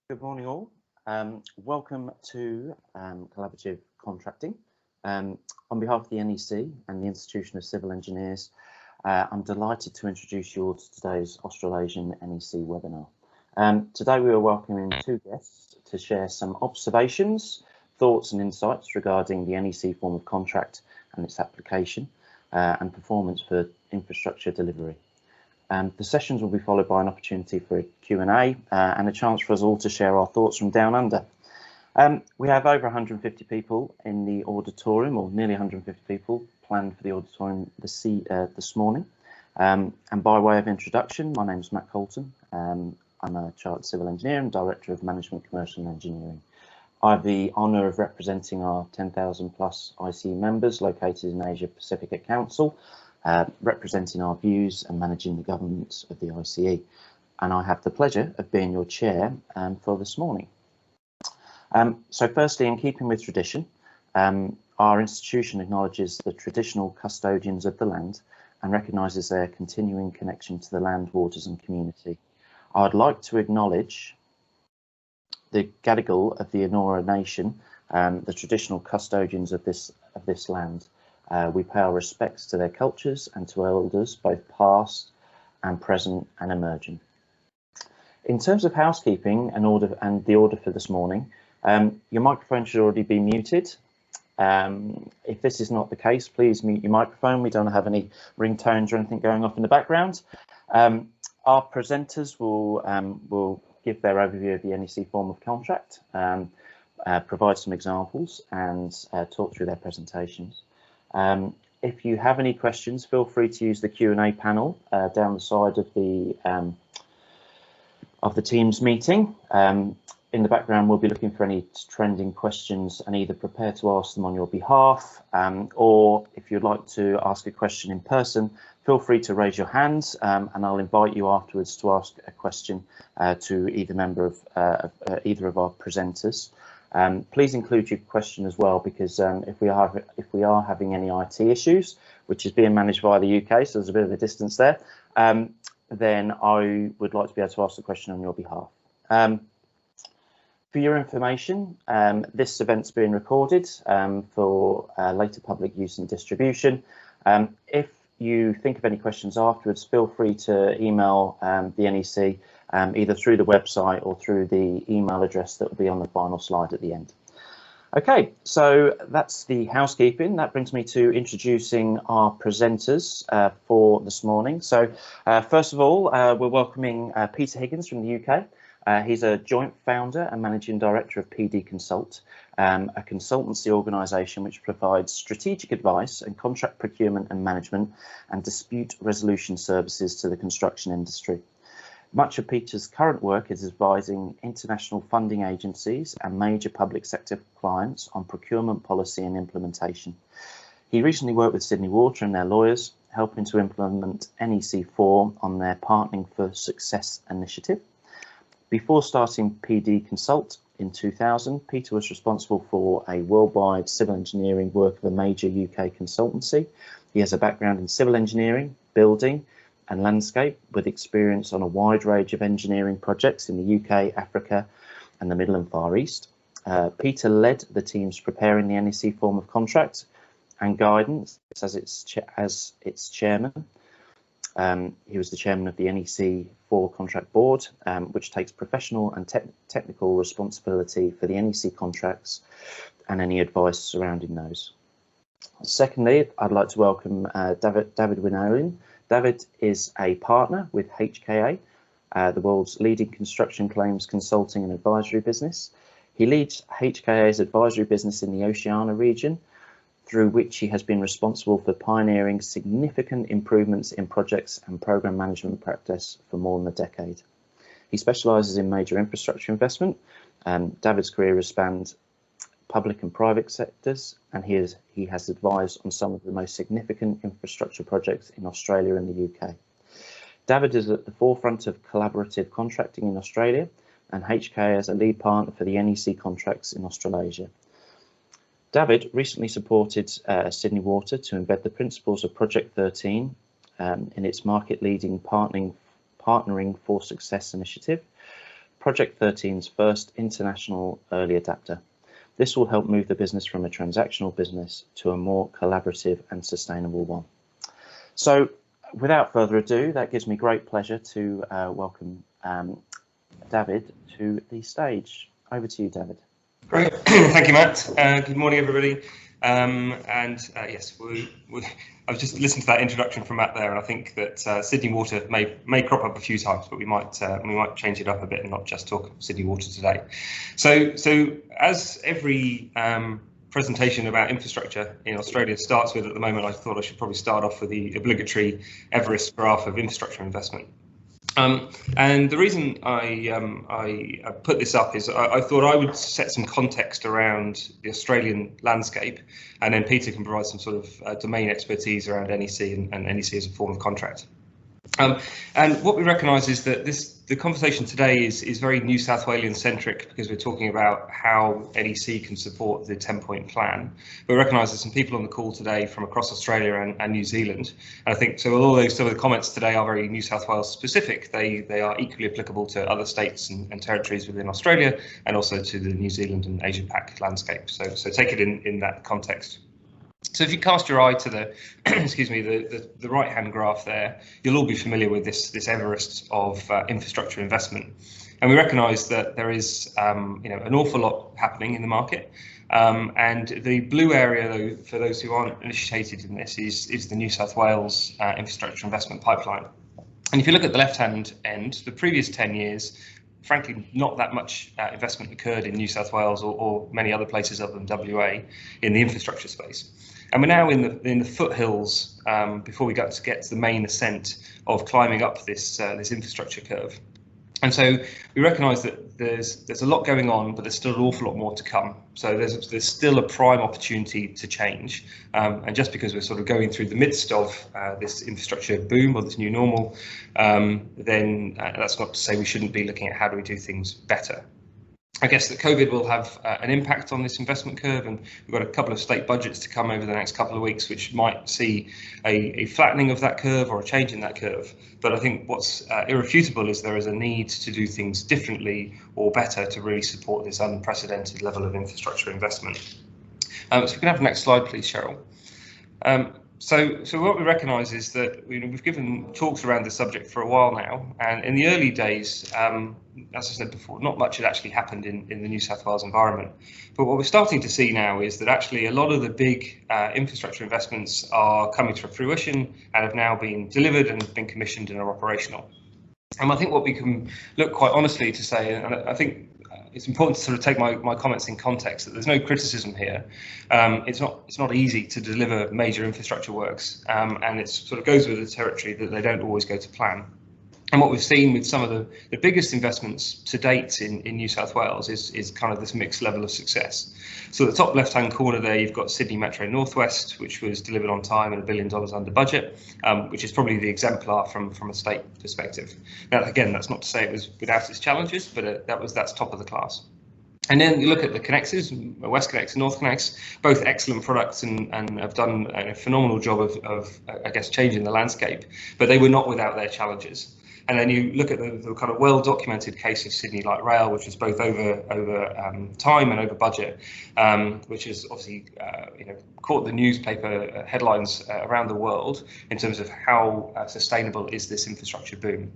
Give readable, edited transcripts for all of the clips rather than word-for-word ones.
Good morning all. Welcome to Collaborative Contracting. On behalf of the NEC and the Institution of Civil Engineers, I'm delighted to introduce you all to today's Australasian NEC webinar. Today we are welcoming two guests to share some observations, thoughts and insights regarding the NEC form of contract and its application and performance for infrastructure delivery. The sessions will be followed by an opportunity for a Q&A and a chance for us all to share our thoughts from down under. We have over 150 people in the auditorium, or nearly 150 people planned for the auditorium this morning. And by way of introduction, my name is Matt Colton. I'm a chartered civil engineer and Director of Management Commercial and Engineering. I have the honour of representing our 10,000 plus ICE members located in Asia Pacific at Council, representing our views and managing the governance of the ICE. And I have the pleasure of being your chair for this morning. So firstly, in keeping with tradition, our institution acknowledges the traditional custodians of the land and recognises their continuing connection to the land, waters and community. I'd like to acknowledge the Gadigal of the Eora Nation, the traditional custodians of this land. We pay our respects to their cultures and to elders, both past and present and emerging. In terms of housekeeping and the order for this morning, your microphone should already be muted. If this is not the case, please mute your microphone. We don't have any ringtones or anything going off in the background. Our presenters will give their overview of the NEC form of contract, provide some examples and talk through their presentations. If you have any questions, feel free to use the Q&A panel down the side of the Teams meeting. In the background, we'll be looking for any trending questions and either prepare to ask them on your behalf, or if you'd like to ask a question in person, feel free to raise your hands and I'll invite you afterwards to ask a question to either member of either of our presenters. Please include your question as well, because if we are having any IT issues, which is being managed via the UK, so there's a bit of a distance there, then I would like to be able to ask the question on your behalf. For your information, this event's being recorded for later public use and distribution. If you think of any questions afterwards, feel free to email the NEC either through the website or through the email address that will be on the final slide at the end. Okay, so that's the housekeeping. That brings me to introducing our presenters for this morning. So first of all, we're welcoming Peter Higgins from the UK. He's a joint founder and managing director of PD Consult, a consultancy organisation which provides strategic advice and contract procurement and management and dispute resolution services to the construction industry. Much of Peter's current work is advising international funding agencies and major public sector clients on procurement policy and implementation. He recently worked with Sydney Water and their lawyers, helping to implement NEC4 on their Partnering for Success initiative. Before starting PD Consult in 2000, Peter was responsible for a worldwide civil engineering work of a major UK consultancy. He has a background in civil engineering, building and landscape, with experience on a wide range of engineering projects in the UK, Africa and the Middle and Far East. Peter led the teams preparing the NEC form of contract and guidance as its chairman. He was the chairman of the NEC4 contract board, which takes professional and technical responsibility for the NEC contracts and any advice surrounding those. Secondly, I'd like to welcome David Winolin. David is a partner with HKA, the world's leading construction claims consulting and advisory business. He leads HKA's advisory business in the Oceania region, through which he has been responsible for pioneering significant improvements in projects and programme management practice for more than a decade. He specialises in major infrastructure investment. David's career has spanned public and private sectors, and he has advised on some of the most significant infrastructure projects in Australia and the UK. David is at the forefront of collaborative contracting in Australia, and HKA as a lead partner for the NEC contracts in Australasia. David recently supported Sydney Water to embed the principles of Project 13 in its market-leading Partnering for Success initiative. Project 13's first international early adapter. This will help move the business from a transactional business to a more collaborative and sustainable one. So without further ado, that gives me great pleasure to welcome David to the stage. Over to you, David. Great, thank you, Matt. Good morning, everybody. Yes, I was just listening to that introduction from Matt there, and I think that Sydney Water may crop up a few times, but we might change it up a bit and not just talk Sydney Water today. So as every presentation about infrastructure in Australia starts with at the moment, I thought I should probably start off with the obligatory Everest graph of infrastructure investment. And the reason I put this up is I thought I would set some context around the Australian landscape, and then Peter can provide some sort of domain expertise around NEC and NEC as a form of contract. And what we recognise is that the conversation today is very New South Walian centric, because we're talking about how NEC can support the 10-point plan. We recognise there's some people on the call today from across Australia and New Zealand. And I think so. Although some of the comments today are very New South Wales specific, they are equally applicable to other states and territories within Australia, and also to the New Zealand and Asia Pac landscape. So take it in that context. So if you cast your eye to the excuse me, the right-hand graph there, you'll all be familiar with this Everest of infrastructure investment, and we recognise that there is an awful lot happening in the market. And the blue area, though, for those who aren't initiated in this, is the New South Wales infrastructure investment pipeline. And if you look at the left-hand end, the previous 10 years, frankly, not that much investment occurred in New South Wales or many other places other than WA in the infrastructure space. And we're now in the foothills before we get to the main ascent of climbing up this infrastructure curve. And so we recognise that there's a lot going on, but there's still an awful lot more to come. So there's still a prime opportunity to change. And just because we're sort of going through the midst of this infrastructure boom or this new normal, then that's not to say we shouldn't be looking at how do we do things better. I guess that COVID will have an impact on this investment curve, and we've got a couple of state budgets to come over the next couple of weeks, which might see a flattening of that curve or a change in that curve. But I think what's irrefutable is there is a need to do things differently or better to really support this unprecedented level of infrastructure investment. So we can have the next slide, please, Cheryl. So what we recognise is that we've given talks around this subject for a while now, and in the early days, as I said before, not much had actually happened in the New South Wales environment. But what we're starting to see now is that actually a lot of the big infrastructure investments are coming to fruition and have now been delivered and been commissioned and are operational. And I think what we can look quite honestly to say, and I think it's important to sort of take my comments in context, that there's no criticism here. It's not easy to deliver major infrastructure works, and it sort of goes with the territory that they don't always go to plan. And what we've seen with some of the biggest investments to date in New South Wales is kind of this mixed level of success. So at the top left-hand corner there, you've got Sydney Metro Northwest, which was delivered on time and $1 billion under budget, which is probably the exemplar from a state perspective. Now, again, that's not to say it was without its challenges, but that's top of the class. And then you look at the connectors, WestConnex and NorthConnex, both excellent products and have done a phenomenal job of I guess, changing the landscape, but they were not without their challenges. And then you look at the kind of well-documented case of Sydney Light Rail, which was both over time and over budget, which has obviously caught the newspaper headlines around the world in terms of how sustainable is this infrastructure boom.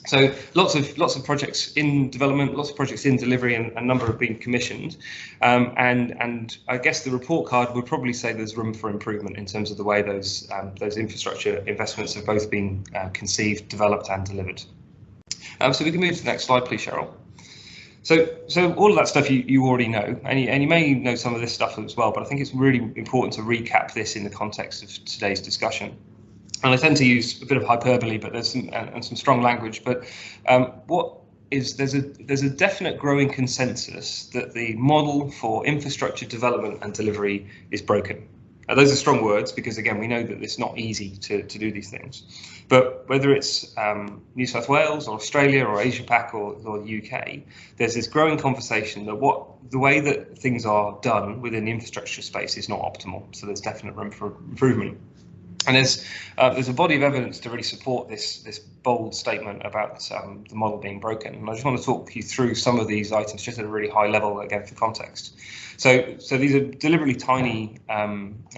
So lots of projects in development, lots of projects in delivery, and a number have been commissioned. And I guess the report card would probably say there's room for improvement in terms of the way those infrastructure investments have both been conceived, developed, and delivered. So we can move to the next slide, please, Cheryl. So all of that stuff you already know, and you may know some of this stuff as well, but I think it's really important to recap this in the context of today's discussion. And I tend to use a bit of hyperbole, but there's some strong language. But there's a definite growing consensus that the model for infrastructure development and delivery is broken. Now, those are strong words because, again, we know that it's not easy to do these things. But whether it's New South Wales or Australia or Asia Pac or the UK, there's this growing conversation that the way that things are done within the infrastructure space is not optimal. So there's definite room for improvement. And there's a body of evidence to really support this bold statement about the model being broken. And I just want to talk you through some of these items just at a really high level, again, for context. So these are deliberately tiny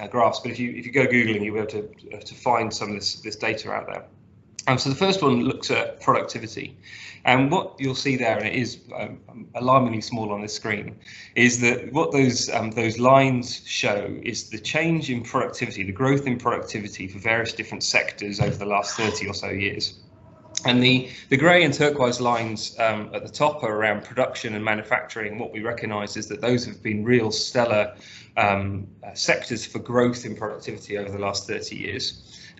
graphs, but if you go Googling, you'll be able to find some of this data out there. So the first one looks at productivity, and what you'll see there, and it is alarmingly small on this screen, is that what those lines show is the change in productivity, the growth in productivity for various different sectors over the last 30 or so years. And the grey and turquoise lines at the top are around production and manufacturing. What we recognise is that those have been real stellar sectors for growth in productivity over the last 30 years.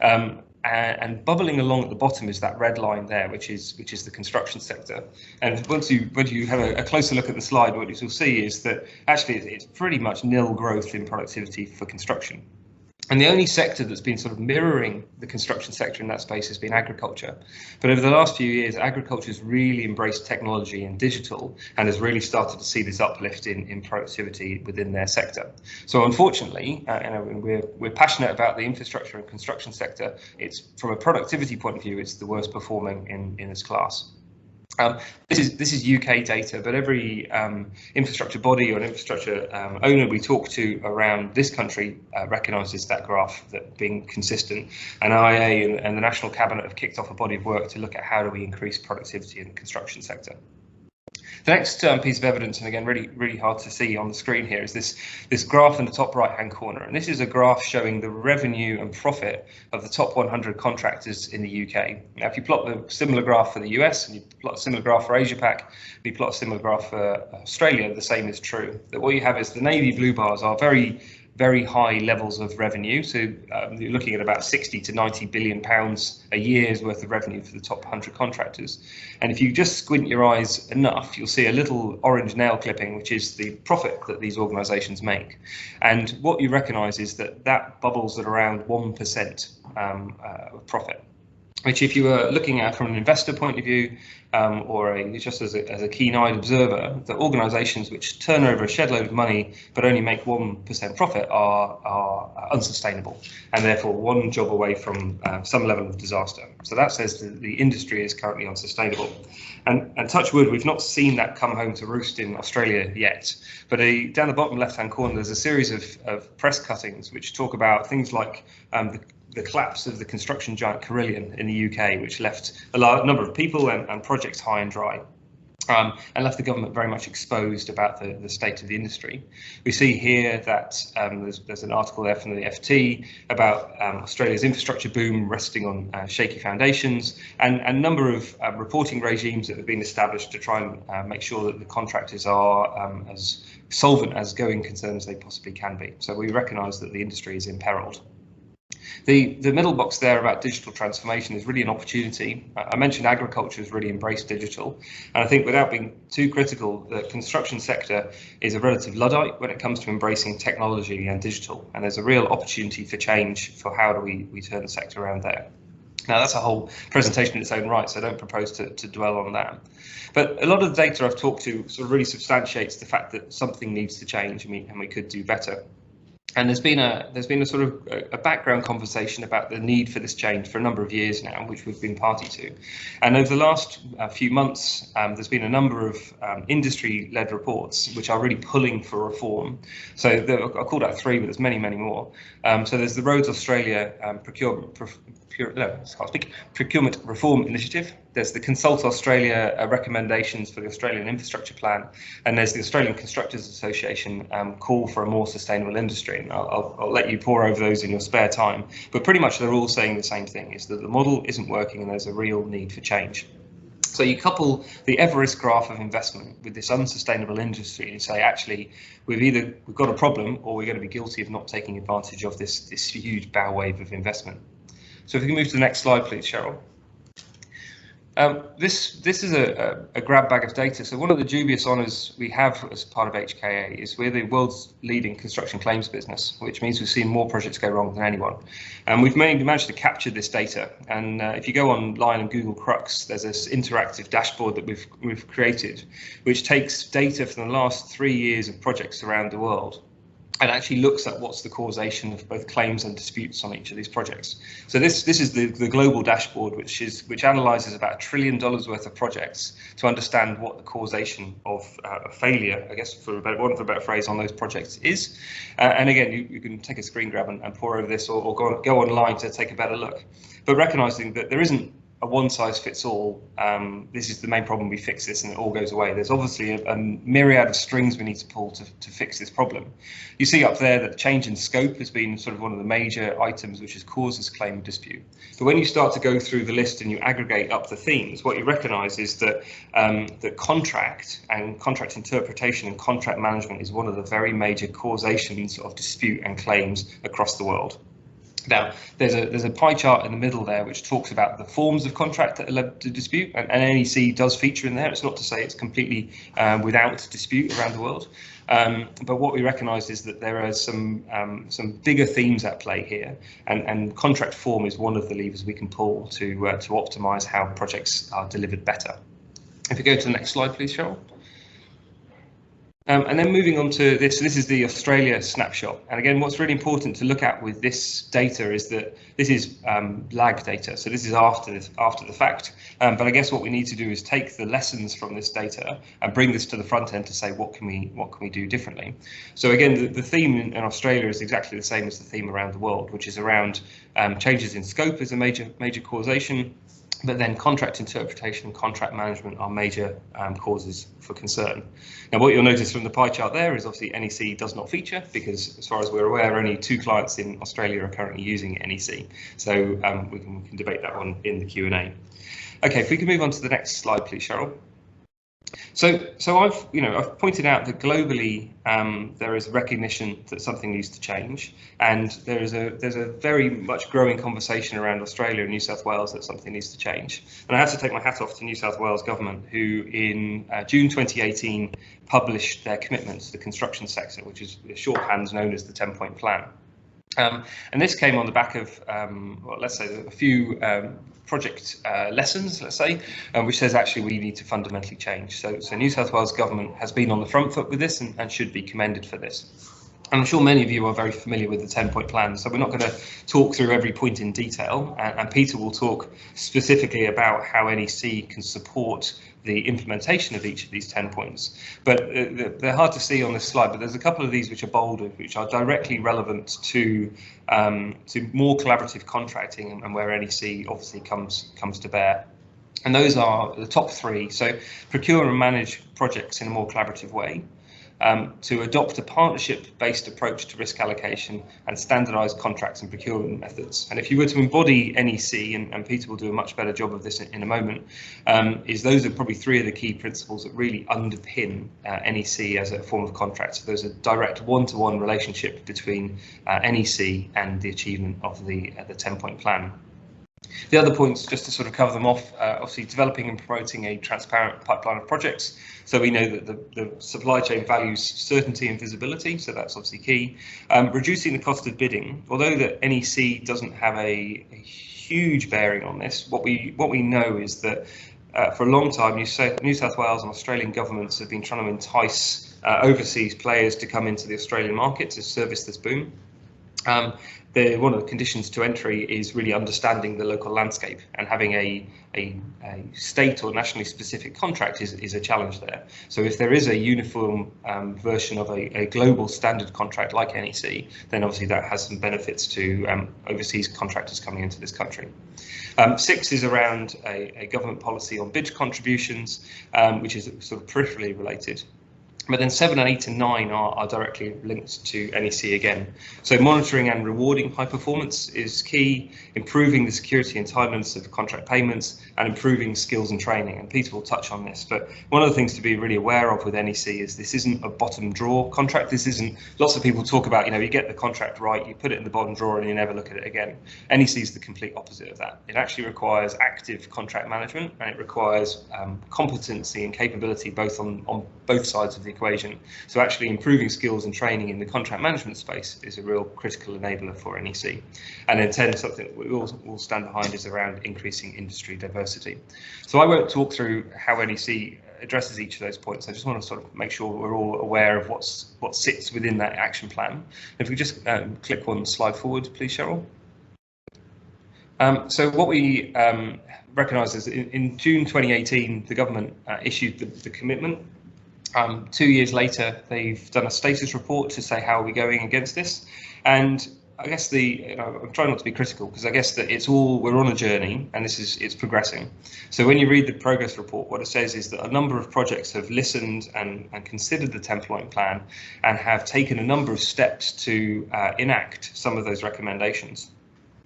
And bubbling along at the bottom is that red line there, which is the construction sector. And once you have a closer look at the slide, what you'll see is that actually it's pretty much nil growth in productivity for construction. And the only sector that's been sort of mirroring the construction sector in that space has been agriculture. But over the last few years, agriculture has really embraced technology and digital and has really started to see this uplift in productivity within their sector. So unfortunately, we're passionate about the infrastructure and construction sector. It's from a productivity point of view, it's the worst performing in this class. This is UK data, but every infrastructure body or an infrastructure owner we talk to around this country recognises that graph that being consistent. And IEA and the National Cabinet have kicked off a body of work to look at how do we increase productivity in the construction sector. The next piece of evidence, and again really hard to see on the screen here, is this graph in the top right hand corner, and this is a graph showing the revenue and profit of the top 100 contractors in the UK. Now if you plot the similar graph for the US and you plot a similar graph for Asia Pac, and you plot a similar graph for Australia, the same is true. That what you have is the navy blue bars are very high levels of revenue. So you're looking at about 60 to 90 billion pounds a year's worth of revenue for the top 100 contractors. And if you just squint your eyes enough, you'll see a little orange nail clipping, which is the profit that these organisations make. And what you recognise is that bubbles at around 1% of profit, which if you were looking at from an investor point of view, or just as a keen-eyed observer, the organisations which turn over a shed load of money but only make 1% profit are unsustainable, and therefore one job away from some level of disaster. So that says that the industry is currently unsustainable. And touch wood, we've not seen that come home to roost in Australia yet. But down the bottom left-hand corner, there's a series of press cuttings which talk about things like the collapse of the construction giant Carillion in the UK, which left a large number of people and projects high and dry, and left the government very much exposed about the state of the industry. We see here that there's an article there from the FT about Australia's infrastructure boom resting on shaky foundations, and a number of reporting regimes that have been established to try and make sure that the contractors are as solvent as going concern as they possibly can be. So we recognise that the industry is imperiled. The middle box there about digital transformation is really an opportunity. I mentioned agriculture has really embraced digital, and I think without being too critical, the construction sector is a relative Luddite when it comes to embracing technology and digital, and there's a real opportunity for change for how do we turn the sector around there. Now that's a whole presentation in its own right, so I don't propose to dwell on that. But a lot of the data I've talked to sort of really substantiates the fact that something needs to change and we could do better. And there's been a sort of a background conversation about the need for this change for a number of years now, which we've been party to. And over the last few months, there's been a number of industry-led reports which are really pulling for reform. So I'll call that three, but there's many more. So there's the Roads Australia Procurement Reform Initiative. There's the Consult Australia recommendations for the Australian Infrastructure Plan, and there's the Australian Constructors Association call for a more sustainable industry. And I'll let you pore over those in your spare time, but pretty much they're all saying the same thing, is that the model isn't working and there's a real need for change. So you couple the Everest graph of investment with this unsustainable industry and say, actually, we've got a problem or we're going to be guilty of not taking advantage of this huge bow wave of investment. So if we can move to the next slide, please, Cheryl. This is a grab bag of data. So one of the dubious honours we have as part of HKA is we're the world's leading construction claims business, which means we've seen more projects go wrong than anyone. And we've managed to capture this data. And if you go online and Google Crux, there's this interactive dashboard that we've created, which takes data from the last 3 years of projects around the world. and actually looks at what's the causation of both claims and disputes on each of these projects. So this is the global dashboard, which analyses about $1 trillion worth of projects to understand what the causation of failure, I guess, for want of a better phrase, on those projects is. And again, you can take a screen grab and pore over this, or go online to take a better look. But recognising that there isn't a one-size-fits-all, this is the main problem, we fix this and it all goes away. There's obviously a myriad of strings we need to pull to fix this problem. You see up there that the change in scope has been sort of one of the major items which has caused this claim or dispute. But when you start to go through the list and you aggregate up the themes, what you recognise is that the contract and contract interpretation and contract management is one of the very major causations of dispute and claims across the world. Now, there's a pie chart in the middle there which talks about the forms of contract that are led to dispute, and NEC does feature in there. It's not to say it's completely without dispute around the world, but what we recognise is that there are some bigger themes at play here, and contract form is one of the levers we can pull to optimise how projects are delivered better. If you go to the next slide, please, Cheryl. And then moving on to this is the Australia snapshot. And again, what's really important to look at with this data is that this is lag data. So this is after the fact. But I guess what we need to do is take the lessons from this data and bring this to the front end to say what can we do differently. So again, the theme in Australia is exactly the same as the theme around the world, which is around changes in scope as a major causation. But then contract interpretation and contract management are major causes for concern. Now, what you'll notice from the pie chart there is obviously NEC does not feature, because as far as we're aware, only 2 clients in Australia are currently using NEC. So we can debate that one in the Q&A. Okay, if we can move on to the next slide, please, Cheryl. So I've pointed out that globally there is recognition that something needs to change, and there's a very much growing conversation around Australia and New South Wales that something needs to change. And I have to take my hat off to New South Wales government, who in June 2018 published their commitment to the construction sector, which is shorthand known as the 10-point plan. And this came on the back of, well, let's say, a few project lessons, let's say, which says actually we need to fundamentally change. So New South Wales government has been on the front foot with this and should be commended for this. And I'm sure many of you are very familiar with the 10-point plan, so we're not going to talk through every point in detail, and Peter will talk specifically about how NEC can support the implementation of each of these 10 points. But they're hard to see on this slide, but there's a couple of these which are bolded, which are directly relevant to more collaborative contracting and where NEC obviously comes to bear. And those are the top 3. So procure and manage projects in a more collaborative way. To adopt a partnership-based approach to risk allocation and standardised contracts and procurement methods. And if you were to embody NEC, and Peter will do a much better job of this in a moment, those are probably 3 of the key principles that really underpin NEC as a form of contract. So there's a direct one-to-one relationship between NEC and the achievement of the 10-point plan. The other points, just to sort of cover them off, obviously developing and promoting a transparent pipeline of projects. So we know that the supply chain values certainty and visibility, so that's obviously key. Reducing the cost of bidding, although that NEC doesn't have a huge bearing on this, what we know is that for a long time, New South Wales and Australian governments have been trying to entice overseas players to come into the Australian market to service this boom. One of the conditions to entry is really understanding the local landscape, and having a state or nationally specific contract is a challenge there. So if there is a uniform version of a global standard contract like NEC, then obviously that has some benefits to overseas contractors coming into this country. 6 is around a government policy on bid contributions, which is sort of peripherally related. But then 7 and 8 and 9 are directly linked to NEC again. So monitoring and rewarding high performance is key, improving the security and timeliness of contract payments, and improving skills and training. And Peter will touch on this. But one of the things to be really aware of with NEC is this isn't a bottom drawer contract. This isn't, lots of people talk about, you get the contract right, you put it in the bottom drawer and you never look at it again. NEC is the complete opposite of that. It actually requires active contract management, and it requires competency and capability both on both sides of the equation. So actually improving skills and training in the contract management space is a real critical enabler for NEC. And then 10, something that we will stand behind, is around increasing industry diversity. So I won't talk through how NEC addresses each of those points. I just want to sort of make sure we're all aware of what sits within that action plan. If we just click one slide forward, please, Cheryl. So what we recognise is in June 2018, the government issued the commitment. 2 years later, they've done a status report to say how are we going against this, and I guess I'm trying not to be critical, because I guess that we're on a journey and it's progressing. So when you read the progress report, what it says is that a number of projects have listened and considered the 10-point plan and have taken a number of steps to enact some of those recommendations.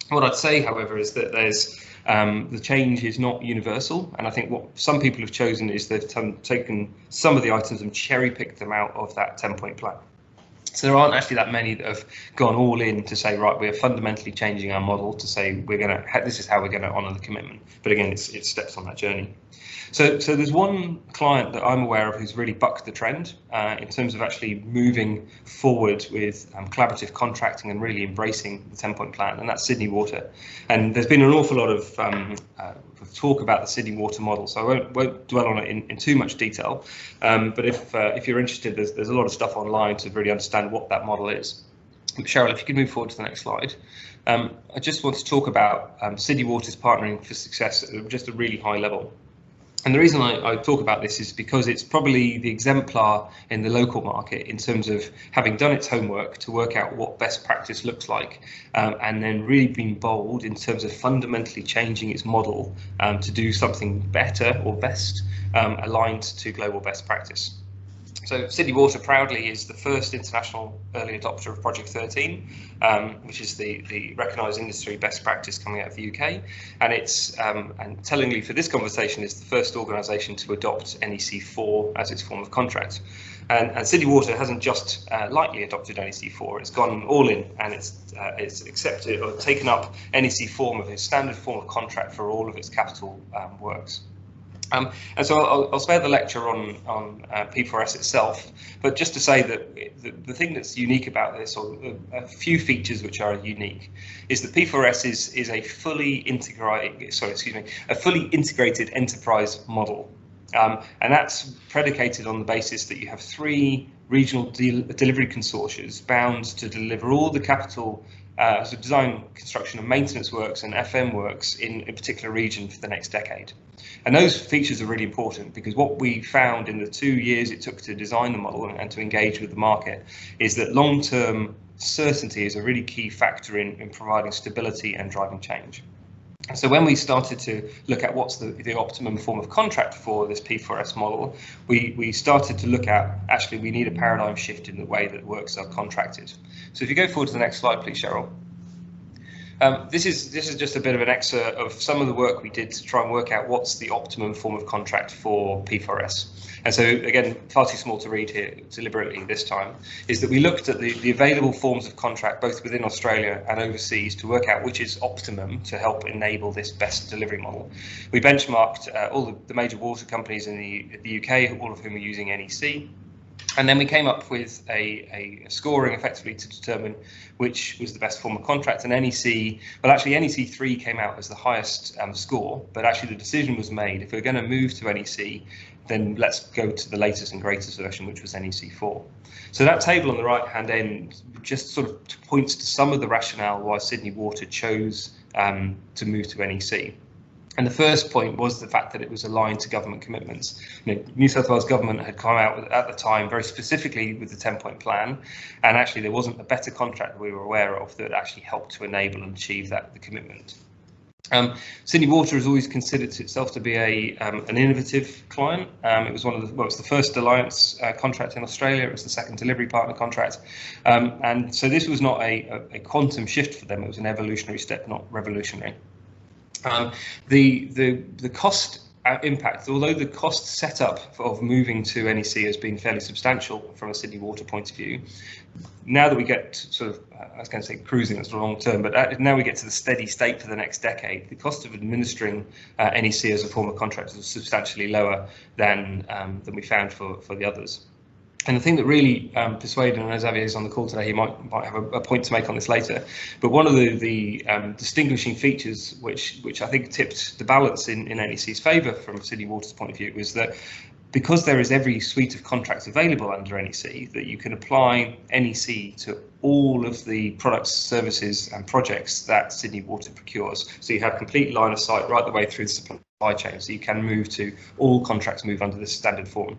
What I'd say, however, is that the change is not universal, and I think what some people have chosen is they've taken some of the items and cherry-picked them out of that 10-point plan. So there aren't actually that many that have gone all in to say, right, we're fundamentally changing our model to say this is how we're going to honour the commitment. But again, it's steps on that journey. So there's one client that I'm aware of who's really bucked the trend in terms of actually moving forward with collaborative contracting and really embracing the 10-point plan, and that's Sydney Water. And there's been an awful lot of talk about the Sydney Water model, so I won't dwell on it in too much detail. But if you're interested, there's a lot of stuff online to really understand what that model is. Cheryl, if you could move forward to the next slide. I just want to talk about Sydney Water's partnering for success at just a really high level. And the reason I talk about this is because it's probably the exemplar in the local market in terms of having done its homework to work out what best practice looks like, and then really being bold in terms of fundamentally changing its model to do something better or best aligned to global best practice. So Sydney Water proudly is the first international early adopter of Project 13, which is the recognised industry best practice coming out of the UK, and it's and tellingly for this conversation is the first organisation to adopt NEC 4 as its form of contract. And Sydney Water hasn't just lightly adopted NEC 4; it's gone all in, and it's accepted or taken up NEC form of its standard form of contract for all of its capital works. And so I'll spare the lecture on P4S itself, but just to say that the thing that's unique about this, or a few features which are unique, is that P4S is a fully integrated enterprise model, and that's predicated on the basis that you have 3 regional delivery consortia bound to deliver all the capital. So design, construction and maintenance works and FM works in a particular region for the next decade. And those features are really important because what we found in the 2 years it took to design the model and to engage with the market is that long-term certainty is a really key factor in providing stability and driving change. So when we started to look at what's the optimum form of contract for this P4S model, we started to look at, actually, we need a paradigm shift in the way that works are contracted. So if you go forward to the next slide, please, Cheryl. This is just a bit of an excerpt of some of the work we did to try and work out what's the optimum form of contract for P4S. And so, again, far too small to read here deliberately this time, is that we looked at the available forms of contract, both within Australia and overseas, to work out which is optimum to help enable this best delivery model. We benchmarked all the major water companies in the UK, all of whom are using NEC. And then we came up with a scoring effectively to determine which was the best form of contract. And NEC, well, actually NEC 3 came out as the highest score, but actually the decision was made, if we're going to move to NEC, then let's go to the latest and greatest version, which was NEC 4. So that table on the right hand end just sort of points to some of the rationale why Sydney Water chose to move to NEC. And the first point was the fact that it was aligned to government commitments. New South Wales government had come out at the time very specifically with the 10-point plan, and actually there wasn't a better contract that we were aware of that actually helped to enable and achieve the commitment. Sydney Water has always considered itself to be an innovative client. It was it was the first alliance contract in Australia. It was the second delivery partner contract, and so this was not a quantum shift for them. It was an evolutionary step, not revolutionary. The cost impact, although the cost setup of moving to NEC has been fairly substantial from a Sydney Water point of view, now that we get sort of, I was going to say cruising, that's the long term, but now we get to the steady state for the next decade, the cost of administering NEC as a form of contract is substantially lower than we found for the others. And the thing that really persuaded, and as Xavier is on the call today, he might have a point to make on this later, but one of the distinguishing features which I think tipped the balance in NEC's favour from Sydney Water's point of view was that because there is every suite of contracts available under NEC, that you can apply NEC to all of the products, services and projects that Sydney Water procures. So you have complete line of sight right the way through the supply chain, so you can move to all contracts move under this standard form.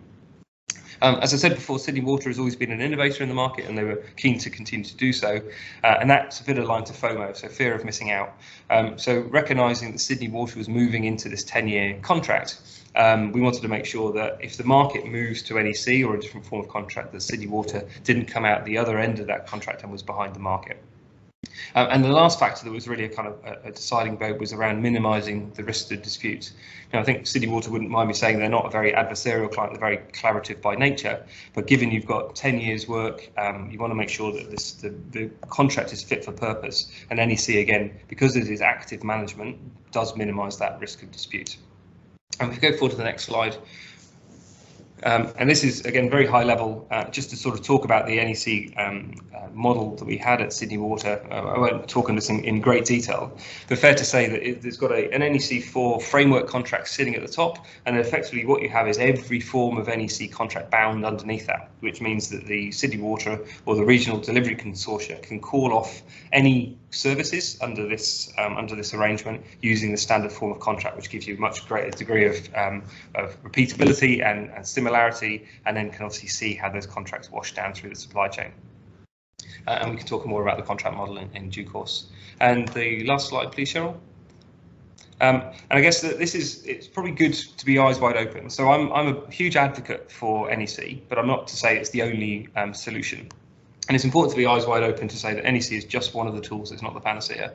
As I said before, Sydney Water has always been an innovator in the market, and they were keen to continue to do so. And that's a bit aligned to FOMO, so fear of missing out. So recognising that Sydney Water was moving into this 10-year contract, we wanted to make sure that if the market moves to NEC or a different form of contract, that Sydney Water didn't come out the other end of that contract and was behind the market. And the last factor that was really a kind of a deciding vote was around minimising the risk of dispute. Now, I think Sydney Water wouldn't mind me saying they're not a very adversarial client, they're very collaborative by nature, but given you've got 10 years work, you want to make sure that the contract is fit for purpose, and NEC, again, because it is active management, does minimise that risk of dispute. And if we go forward to the next slide, and this is, again, very high level, just to sort of talk about the NEC model that we had at Sydney Water. I won't talk on this in great detail, but fair to say that it's got an NEC4 framework contract sitting at the top, and effectively what you have is every form of NEC contract bound underneath that, which means that the Sydney Water or the regional delivery consortia can call off any services under this arrangement using the standard form of contract, which gives you a much greater degree of repeatability and similarity, and then can obviously see how those contracts wash down through the supply chain. And we can talk more about the contract model in due course. And the last slide, please, Cheryl. And I guess that it's probably good to be eyes wide open. So I'm a huge advocate for NEC, but I'm not to say it's the only solution. And it's important to be eyes wide open to say that NEC is just one of the tools, it's not the panacea.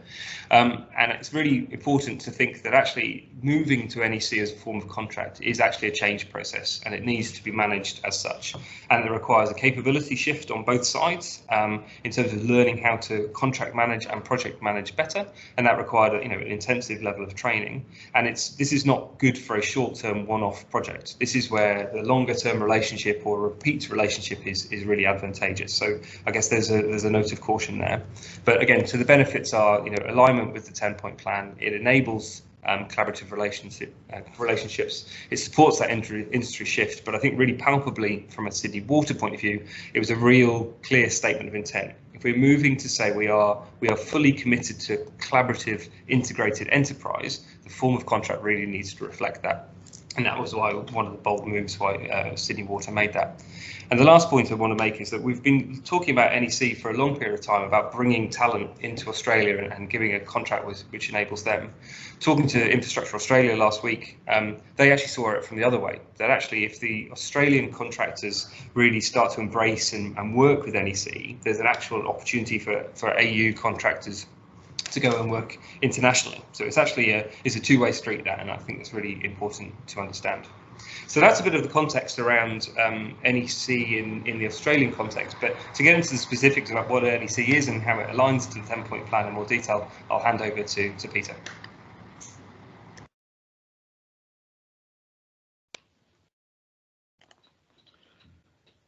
And it's really important to think that actually moving to NEC as a form of contract is actually a change process, and it needs to be managed as such. And it requires a capability shift on both sides in terms of learning how to contract manage and project manage better. And that required an intensive level of training. And this is not good for a short-term one-off project. This is where the longer-term relationship or repeat relationship is really advantageous. So I guess there's a note of caution there. But again, so the benefits are alignment with the 10-point plan. It enables collaborative relationships. It supports that industry shift. But I think really palpably from a Sydney Water point of view, it was a real clear statement of intent. If we're moving to say we are fully committed to collaborative integrated enterprise, the form of contract really needs to reflect that. And that was why one of the bold moves why Sydney Water made that. And the last point I want to make is that we've been talking about NEC for a long period of time about bringing talent into Australia and giving a contract which enables them. Talking to Infrastructure Australia last week, they actually saw it from the other way, that actually if the Australian contractors really start to embrace and work with NEC, there's an actual opportunity for AU contractors to go and work internationally. So it's actually a two-way street, that, and I think that's really important to understand. So that's a bit of the context around NEC in the Australian context, but to get into the specifics about what NEC is and how it aligns to the 10-point plan in more detail, I'll hand over to Peter.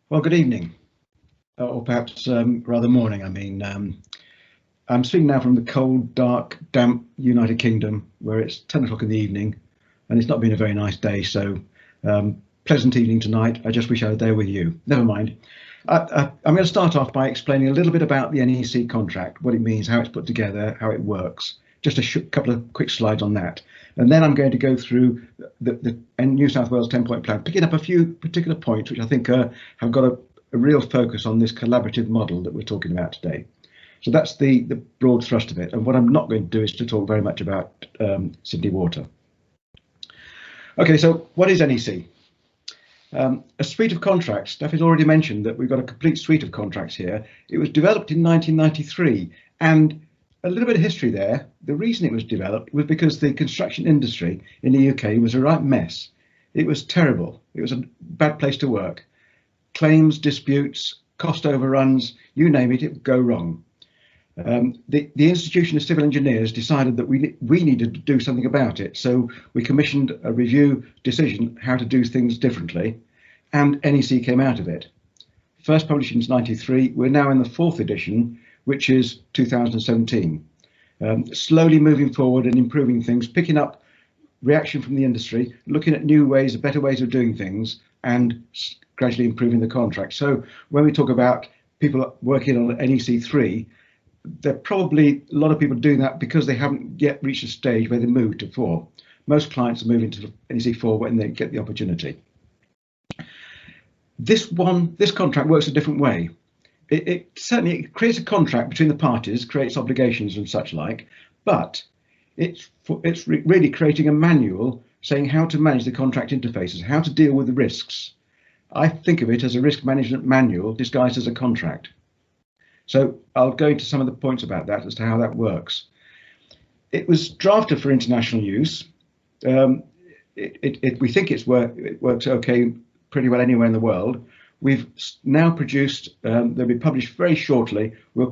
Well, good evening, or perhaps rather morning. I mean, I'm speaking now from the cold, dark, damp United Kingdom, where it's 10 o'clock in the evening, and it's not been a very nice day, so pleasant evening tonight. I just wish I was there with you. Never mind. I'm going to start off by explaining a little bit about the NEC contract, what it means, how it's put together, how it works. Just a couple of quick slides on that. And then I'm going to go through the New South Wales 10-point plan, picking up a few particular points which I think have got a real focus on this collaborative model that we're talking about today. So that's the broad thrust of it. And what I'm not going to do is to talk very much about Sydney Water. OK, so what is NEC? A suite of contracts. Steph has already mentioned that we've got a complete suite of contracts here. It was developed in 1993, and a little bit of history there. The reason it was developed was because the construction industry in the UK was a right mess. It was terrible. It was a bad place to work. Claims, disputes, cost overruns, you name it, it would go wrong. The Institution of Civil Engineers decided that we needed to do something about it, so we commissioned a review decision how to do things differently, and NEC came out of it. First published in 1993, we're now in the 4th edition, which is 2017. Slowly moving forward and improving things, picking up reaction from the industry, looking at new ways, better ways of doing things, and gradually improving the contract. So when we talk about people working on NEC3, there are probably a lot of people doing that because they haven't yet reached a stage where they move to 4. Most clients are moving to NEC4 when they get the opportunity. This contract works a different way. It certainly creates a contract between the parties, creates obligations and such like, but it's really creating a manual saying how to manage the contract interfaces, how to deal with the risks. I think of it as a risk management manual disguised as a contract. So I'll go into some of the points about that as to how that works. It was drafted for international use. We think it works okay pretty well anywhere in the world. We've now produced, they'll be published very shortly. We'll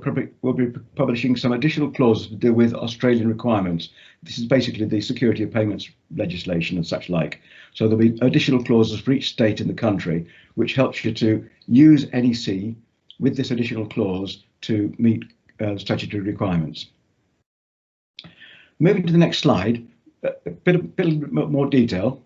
be publishing some additional clauses to deal with Australian requirements. This is basically the security of payments legislation and such like. So there'll be additional clauses for each state in the country, which helps you to use NEC with this additional clause to meet statutory requirements. Moving to the next slide, a bit more detail.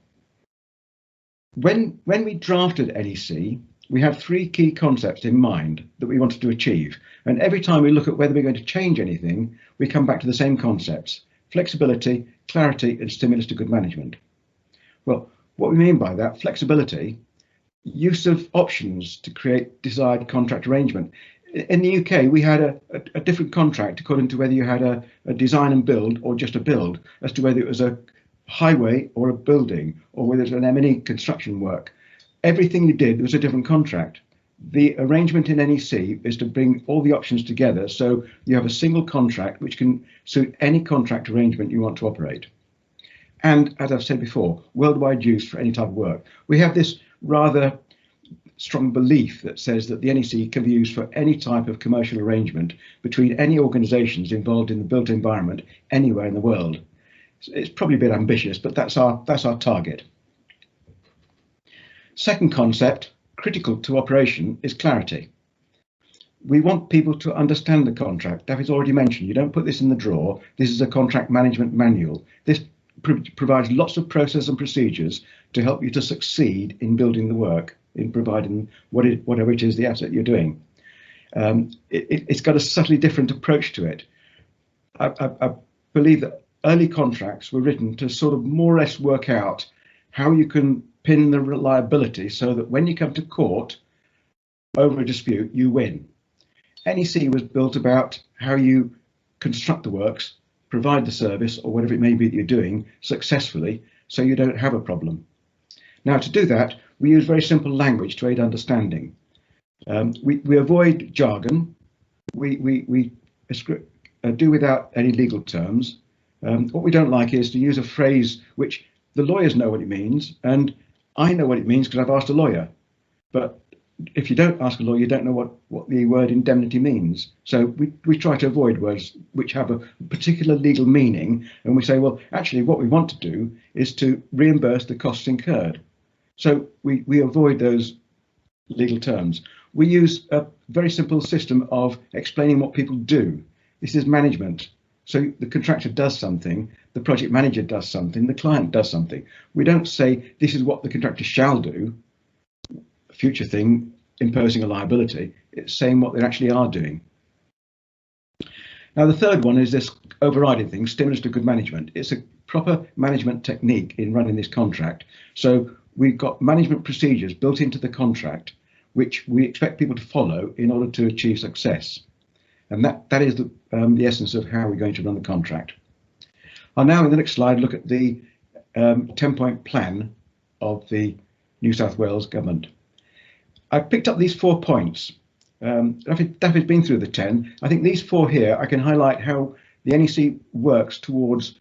When we drafted NEC, we had 3 key concepts in mind that we wanted to achieve. And every time we look at whether we're going to change anything, we come back to the same concepts: flexibility, clarity, and stimulus to good management. Well, what we mean by that, flexibility, use of options to create desired contract arrangement. In the UK, we had a different contract according to whether you had a design and build or just a build, as to whether it was a highway or a building, or whether it's an M&E construction work. Everything you did was a different contract. The arrangement in NEC is to bring all the options together so you have a single contract which can suit any contract arrangement you want to operate. And as I've said before, worldwide use for any type of work. We have this rather strong belief that says that the NEC can be used for any type of commercial arrangement between any organisations involved in the built environment anywhere in the world. It's probably a bit ambitious, but that's our target. Second concept, critical to operation, is clarity. We want people to understand the contract. David's already mentioned, you don't put this in the drawer. This is a contract management manual. This provides lots of process and procedures to help you to succeed in building the work, in providing whatever it is the asset you're doing. It's got a subtly different approach to it. I believe that early contracts were written to sort of more or less work out how you can pin the reliability so that when you come to court over a dispute, you win. NEC was built about how you construct the works, provide the service or whatever it may be that you're doing successfully, so you don't have a problem. Now, to do that, we use very simple language to aid understanding. We avoid jargon. We do without any legal terms. What we don't like is to use a phrase which the lawyers know what it means, and I know what it means because I've asked a lawyer. But if you don't ask a lawyer, you don't know what the word indemnity means. So we try to avoid words which have a particular legal meaning, and we say, well, actually, what we want to do is to reimburse the costs incurred. So we avoid those legal terms. We use a very simple system of explaining what people do. This is management. So the contractor does something, the project manager does something, the client does something. We don't say this is what the contractor shall do, future thing, imposing a liability. It's saying what they actually are doing. Now, the third one is this overriding thing, stimulus to good management. It's a proper management technique in running this contract. So we've got management procedures built into the contract, which we expect people to follow in order to achieve success. And that is the essence of how we're going to run the contract. I'll now, in the next slide, look at the 10-point plan of the New South Wales government. I've picked up these 4 points. David's been through the 10. I think these 4 here, I can highlight how the NEC works towards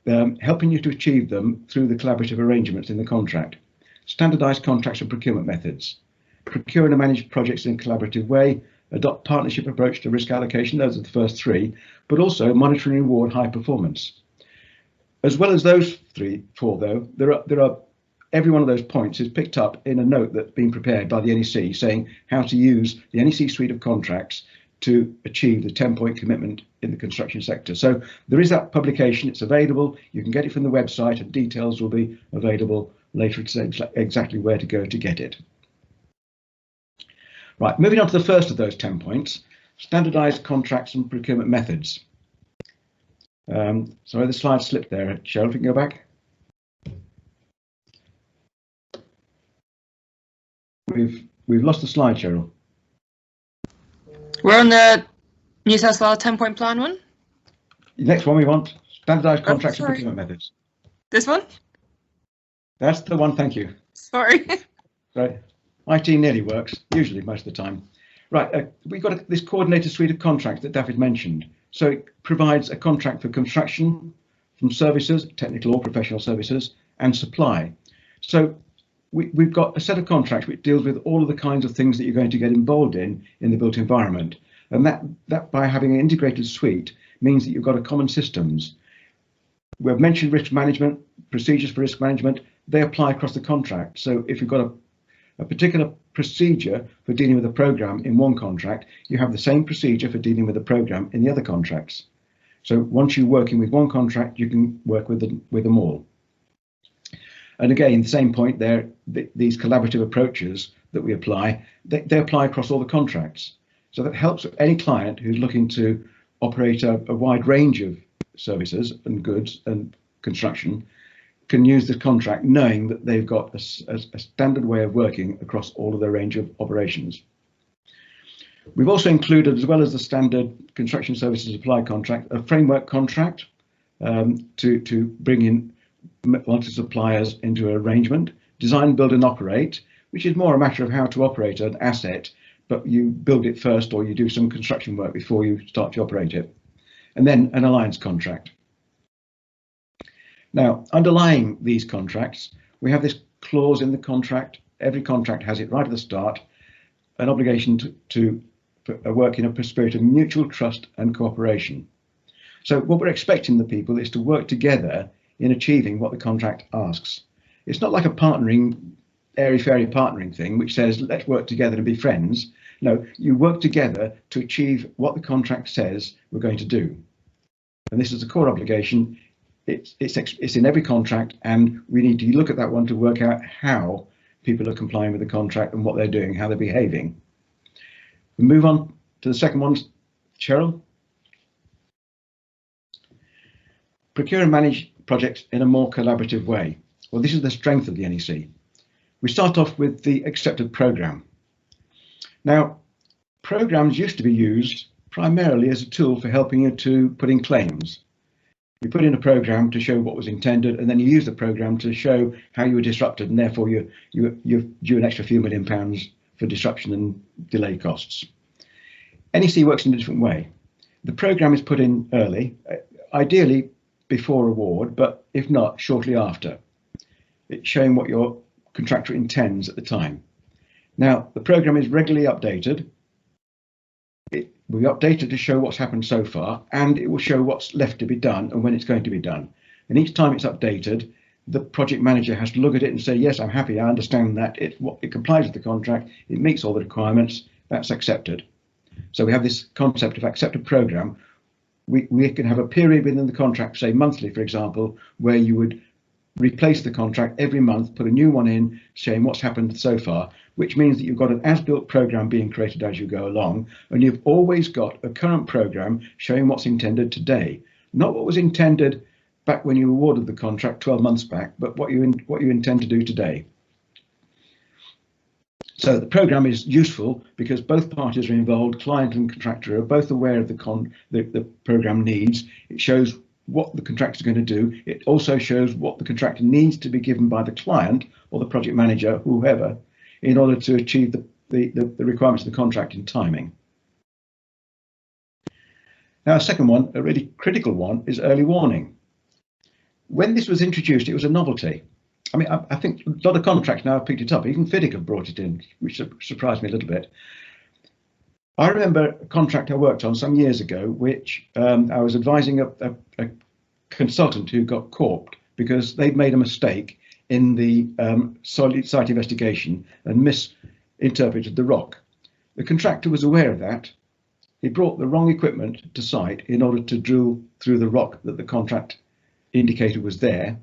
helping you to achieve them through the collaborative arrangements in the contract. Standardised contracts and procurement methods. Procure and manage projects in a collaborative way. Adopt partnership approach to risk allocation. Those are the first 3, but also monitor and reward high performance. As well as those 4, though, there are every one of those points is picked up in a note that's been prepared by the NEC saying how to use the NEC suite of contracts to achieve the 10-point commitment in the construction sector. So there is that publication, it's available, you can get it from the website and details will be available later exactly where to go to get it. Right, moving on to the first of those 10 points, standardised contracts and procurement methods. Sorry, the slide slipped there. Cheryl, if you can go back. We've lost the slide, Cheryl. We're on the New South Wales 10-point plan one. The next one we want, standardised contracts and procurement methods. This one? That's the one, thank you. Sorry. Right, IT nearly works, usually most of the time. Right, we've got this coordinated suite of contracts that David mentioned. So it provides a contract for construction, from services, technical or professional services, and supply. So we've got a set of contracts which deals with all of the kinds of things that you're going to get involved in the built environment. And that by having an integrated suite means that you've got a common systems. We've mentioned risk management, procedures for risk management, they apply across the contract. So if you've got a particular procedure for dealing with a program in one contract, you have the same procedure for dealing with a program in the other contracts. So once you're working with one contract, you can work with them all. And again, the same point there, these collaborative approaches that we apply, they apply across all the contracts. So that helps any client who's looking to operate a wide range of services and goods and construction can use the contract knowing that they've got a standard way of working across all of their range of operations. We've also included, as well as the standard construction services supply contract, a framework contract to bring in multi-suppliers into an arrangement, design, build and operate, which is more a matter of how to operate an asset, but you build it first or you do some construction work before you start to operate it. And then an alliance contract. Now, underlying these contracts, we have this clause in the contract. Every contract has it right at the start, an obligation to work in a spirit of mutual trust and cooperation. So what we're expecting the people is to work together in achieving what the contract asks. It's not like a partnering, airy-fairy partnering thing, which says, let's work together and be friends. No, you work together to achieve what the contract says we're going to do. And this is a core obligation. It's in every contract, and we need to look at that one to work out how people are complying with the contract and what they're doing, how they're behaving. We move on to the second one, Cheryl. Procure and manage projects in a more collaborative way. Well, this is the strength of the NEC. We start off with the accepted program. Now, programs used to be used primarily as a tool for helping you to put in claims. You put in a program to show what was intended, and then you use the program to show how you were disrupted, and therefore you're due an extra few £1 million for disruption and delay costs. NEC works in a different way. The program is put in early, ideally before award, but if not, shortly after. It's showing what your contractor intends at the time. Now, the program is regularly updated. We update it to show what's happened so far, and it will show what's left to be done and when it's going to be done. And each time it's updated, the project manager has to look at it and say, yes, I'm happy, I understand that it complies with the contract, it meets all the requirements, that's accepted. So we have this concept of accepted program. We can have a period within the contract, say monthly, for example, where you would replace the contract every month, put a new one in, showing what's happened so far, which means that you've got an as-built program being created as you go along, and you've always got a current program showing what's intended today, not what was intended back when you awarded the contract 12 months back, but what you intend to do today. So the program is useful because both parties are involved, client and contractor are both aware of the program needs. It shows what the contractor is going to do. It also shows what the contractor needs to be given by the client or the project manager, whoever, in order to achieve the requirements of the contract in timing. Now, a second one, a really critical one, is early warning. When this was introduced, it was a novelty. I mean, I think a lot of contracts now have picked it up. Even FIDIC have brought it in, which surprised me a little bit. I remember a contract I worked on some years ago, which I was advising a consultant who got corped because they'd made a mistake in the site investigation and misinterpreted the rock. The contractor was aware of that. He brought the wrong equipment to site in order to drill through the rock that the contract indicator was there.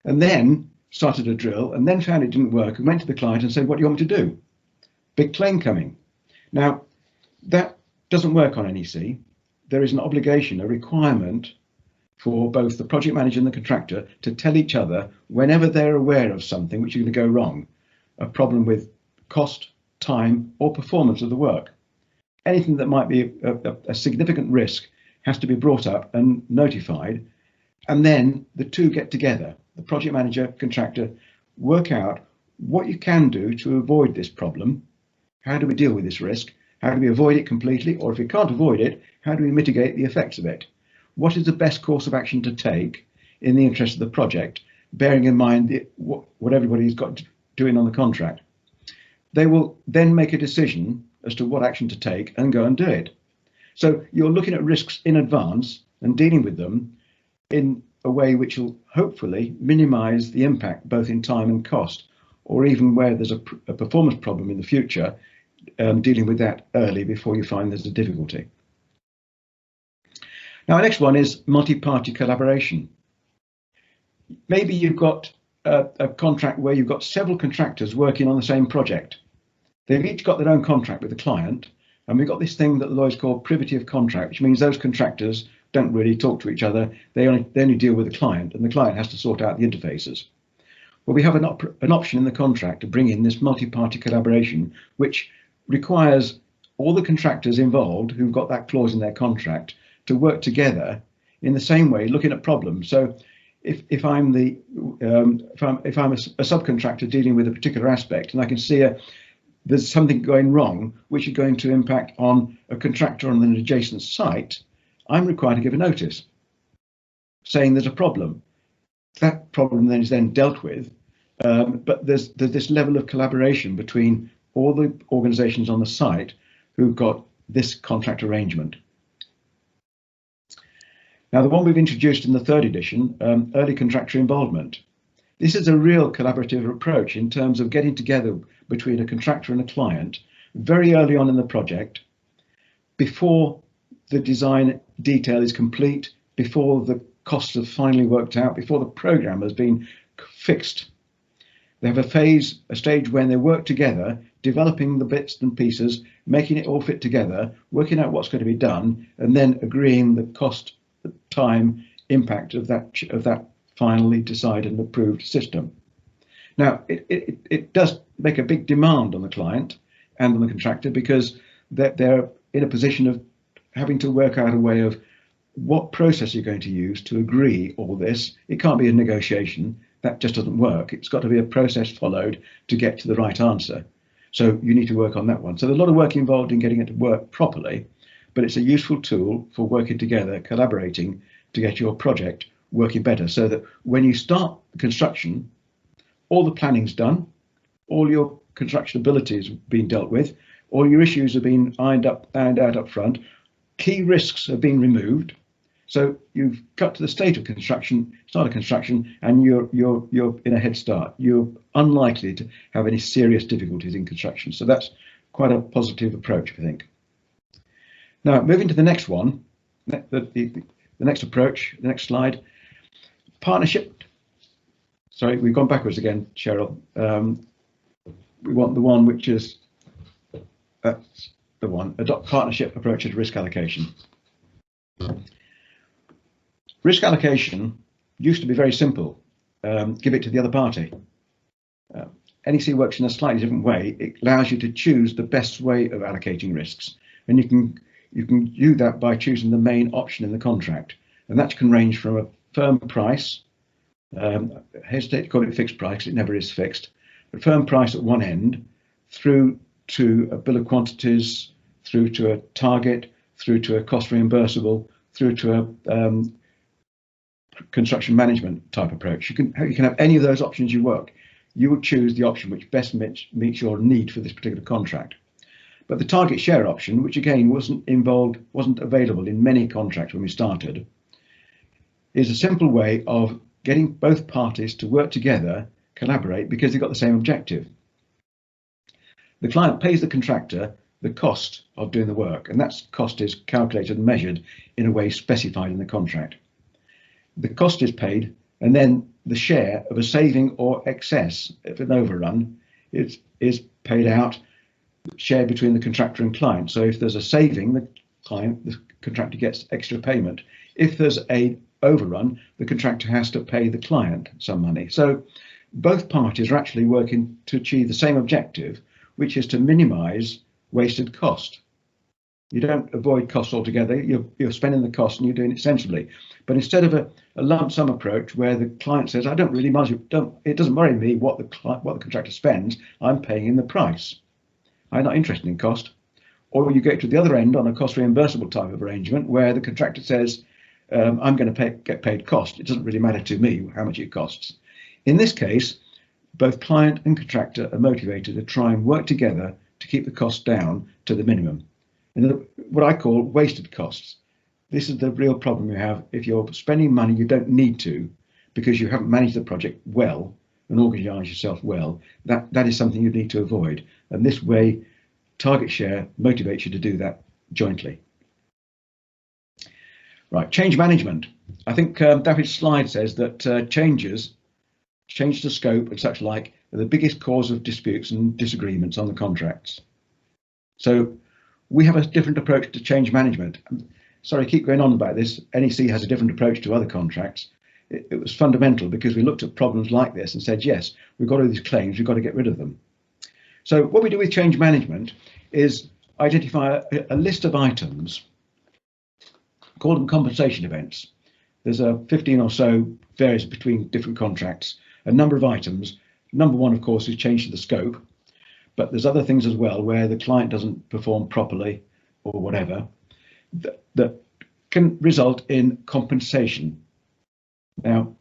And then started a drill and then found it didn't work and went to the client and said, what do you want me to do? Big claim coming. Now, that doesn't work on NEC. There is an obligation, a requirement for both the project manager and the contractor to tell each other whenever they're aware of something which is going to go wrong, a problem with cost, time or performance of the work. Anything that might be a significant risk has to be brought up and notified, and then the two get together, the project manager, contractor, work out what you can do to avoid this problem. How do we deal with this risk? How do we avoid it completely? Or if we can't avoid it, how do we mitigate the effects of it? What is the best course of action to take in the interest of the project, bearing in mind what everybody's got doing on the contract? They will then make a decision as to what action to take and go and do it. So you're looking at risks in advance and dealing with them in a way which will hopefully minimise the impact both in time and cost, or even where there's a performance problem in the future, dealing with that early before you find there's a difficulty. Now, the next one is multi-party collaboration. Maybe you've got a contract where you've got several contractors working on the same project. They've each got their own contract with the client, and we've got this thing that the lawyers call privity of contract, which means those contractors don't really talk to each other. They only deal with the client, and the client has to sort out the interfaces. Well, we have an option in the contract to bring in this multi-party collaboration, which requires all the contractors involved who've got that clause in their contract to work together in the same way, looking at problems. So if I'm a subcontractor dealing with a particular aspect, and I can see there's something going wrong which is going to impact on a contractor on an adjacent site, I'm required to give a notice saying there's a problem. That problem then is dealt with, but there's this level of collaboration between all the organisations on the site who've got this contract arrangement. Now, the one we've introduced in the 3rd edition, early contractor involvement. This is a real collaborative approach in terms of getting together between a contractor and a client very early on in the project, before the design detail is complete, before the costs are finally worked out, before the programme has been fixed. They have a stage when they work together, developing the bits and pieces, making it all fit together, working out what's going to be done, and then agreeing the cost, the time, impact of that finally decided and approved system. Now, it does make a big demand on the client and on the contractor, because they're in a position of having to work out a way of what process you're going to use to agree all this. It can't be a negotiation. That just doesn't work. It's got to be a process followed to get to the right answer. So you need to work on that one. So there's a lot of work involved in getting it to work properly, but it's a useful tool for working together, collaborating to get your project working better, so that when you start construction, all the planning's done, all your construction abilities have been dealt with, all your issues have been ironed out up front, key risks have been removed. So you've got to the state of construction, start of construction, and you're in a head start. You're unlikely to have any serious difficulties in construction. So that's quite a positive approach, I think. Now, moving to the next one, the next approach, the next slide, partnership. Sorry, we've gone backwards again, Cheryl. We want the one which is, that's the one, adopt partnership approach to risk allocation. Risk allocation used to be very simple. Give it to the other party. NEC works in a slightly different way. It allows you to choose the best way of allocating risks, and you can do that by choosing the main option in the contract, and that can range from a firm price. I hesitate to call it fixed price, it never is fixed. A firm price at one end, through to a bill of quantities, through to a target, through to a cost reimbursable, through to a construction management type approach. You can have any of those options you work. You would choose the option which best meets your need for this particular contract. But the target share option, which again wasn't available in many contracts when we started, is a simple way of getting both parties to work together, collaborate, because they've got the same objective. The client pays the contractor the cost of doing the work, and that cost is calculated and measured in a way specified in the contract. The cost is paid and then the share of a saving or excess if an overrun is paid out, shared between the contractor and client. So if there's a saving, the contractor gets extra payment. If there's a overrun, the contractor has to pay the client some money. So both parties are actually working to achieve the same objective, which is to minimize wasted cost. You don't avoid costs altogether. You're spending the cost and you're doing it sensibly. But instead of a lump sum approach where the client says, I don't really mind, it doesn't worry me what the contractor spends, I'm paying in the price. I'm not interested in cost. Or you get to the other end on a cost reimbursable type of arrangement where the contractor says, I'm going to get paid cost. It doesn't really matter to me how much it costs. In this case, both client and contractor are motivated to try and work together to keep the cost down to the minimum. And what I call wasted costs. This is the real problem you have if you're spending money you don't need to because you haven't managed the project well and organised yourself well. That is something you need to avoid. And this way, target share motivates you to do that jointly. Right, change management. I think David's slide says that change to scope and such like are the biggest cause of disputes and disagreements on the contracts. So we have a different approach to change management. Sorry, I keep going on about this. NEC has a different approach to other contracts. It was fundamental because we looked at problems like this and said, yes, we've got all these claims, we've got to get rid of them. So what we do with change management is identify a list of items, call them compensation events. There's 15 or so, varies between different contracts, a number of items. Number one, of course, is change to the scope, but there's other things as well where the client doesn't perform properly or whatever that can result in compensation. Now,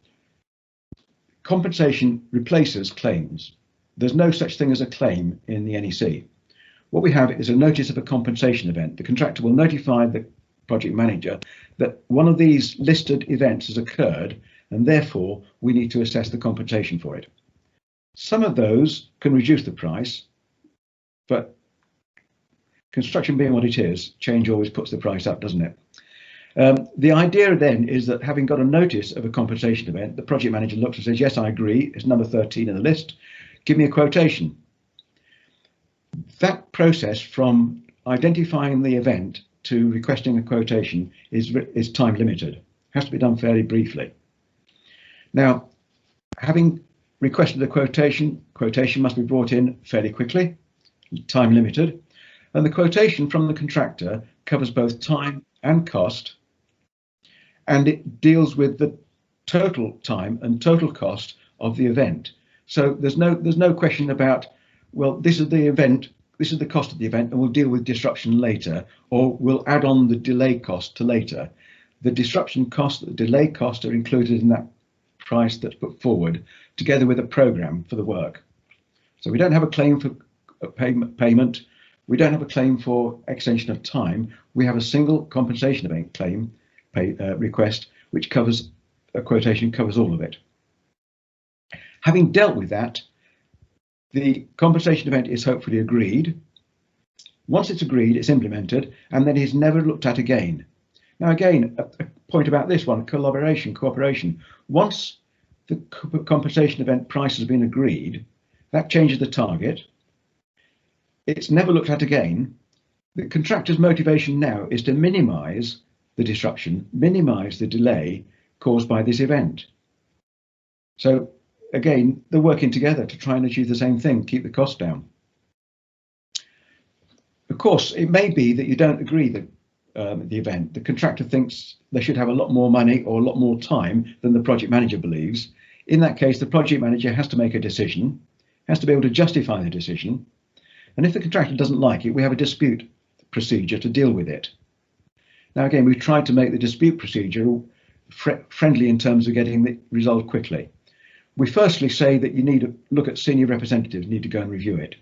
compensation replaces claims. There's no such thing as a claim in the NEC. What we have is a notice of a compensation event. The contractor will notify the project manager that one of these listed events has occurred and therefore we need to assess the compensation for it. Some of those can reduce the price, but construction being what it is, change always puts the price up, doesn't it? The idea then is that having got a notice of a compensation event, the project manager looks and says, yes, I agree, it's number 13 in the list, give me a quotation. That process from identifying the event to requesting a quotation is time limited, has to be done fairly briefly. Now, having requested a quotation must be brought in fairly quickly, time limited, and the quotation from the contractor covers both time and cost, and it deals with the total time and total cost of the event. So there's no question about, well, this is the event, this is the cost of the event, and we'll deal with disruption later, or we'll add on the delay cost to later. The disruption cost, the delay cost are included in that price that's put forward, together with a program for the work. So we don't have a claim for payment. We don't have a claim for extension of time. We have a single compensation event claim request, which covers a quotation, covers all of it. Having dealt with that, the compensation event is hopefully agreed. Once it's agreed, it's implemented, and then it's never looked at again. Now, again, a point about this one, cooperation. Once the compensation event price has been agreed, that changes the target. It's never looked at again. The contractor's motivation now is to minimize the disruption, minimize the delay caused by this event. So again, they're working together to try and achieve the same thing, keep the cost down. Of course, it may be that you don't agree the event. The contractor thinks they should have a lot more money or a lot more time than the project manager believes. In that case, the project manager has to make a decision, has to be able to justify the decision. And if the contractor doesn't like it, we have a dispute procedure to deal with it. Now, again, we've tried to make the dispute procedure friendly in terms of getting it resolved quickly. We firstly say that you need to look at senior representatives, need to go and review it.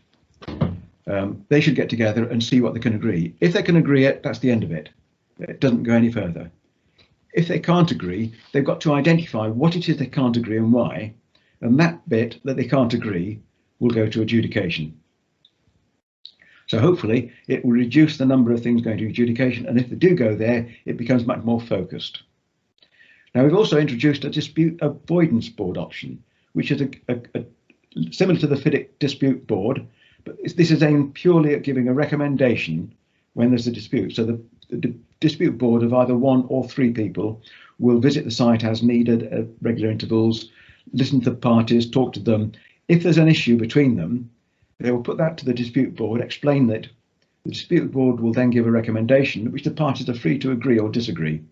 They should get together and see what they can agree. If they can agree it, that's the end of it. It doesn't go any further. If they can't agree, they've got to identify what it is they can't agree and why. And that bit that they can't agree will go to adjudication. So hopefully it will reduce the number of things going to adjudication. And if they do go there, it becomes much more focused. Now, we've also introduced a dispute avoidance board option, which is similar to the FIDIC dispute board, but this is aimed purely at giving a recommendation when there's a dispute. So the dispute board of either 1 or 3 people will visit the site as needed at regular intervals, listen to the parties, talk to them. If there's an issue between them, they will put that to the dispute board, explain that. The dispute board will then give a recommendation, which the parties are free to agree or disagree.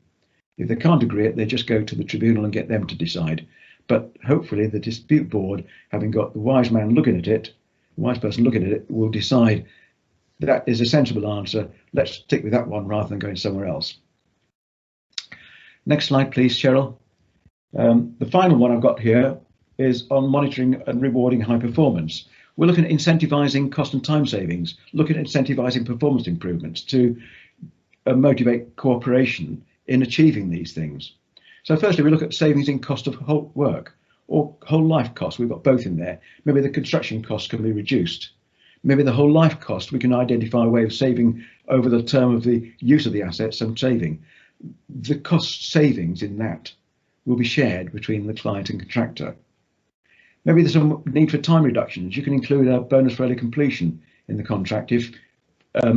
If they can't agree, they just go to the tribunal and get them to decide. But hopefully the dispute board, having got the wise man looking at it, the wise person looking at it, will decide that is a sensible answer. Let's stick with that one rather than going somewhere else. Next slide, please, Cheryl. The final one I've got here is on monitoring and rewarding high performance. We're looking at incentivising cost and time savings, looking at incentivising performance improvements to motivate cooperation in achieving these things. So firstly, we look at savings in cost of whole work or whole life cost. We've got both in there. Maybe the construction cost can be reduced. Maybe the whole life cost, we can identify a way of saving over the term of the use of the assets and saving. The cost savings in that will be shared between the client and contractor. Maybe there's some need for time reductions. You can include a bonus for early completion in the contract if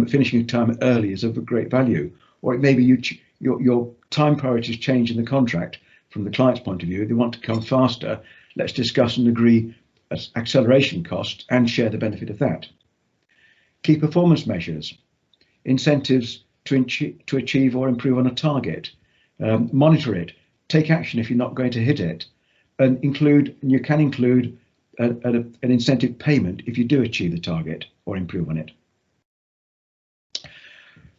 finishing time early is of great value, or it may be your time priorities change in the contract from the client's point of view. They want to come faster. Let's discuss and agree acceleration cost and share the benefit of that. Key performance measures, incentives to achieve or improve on a target, monitor it, take action if you're not going to hit it, and you can include an incentive payment if you do achieve the target or improve on it.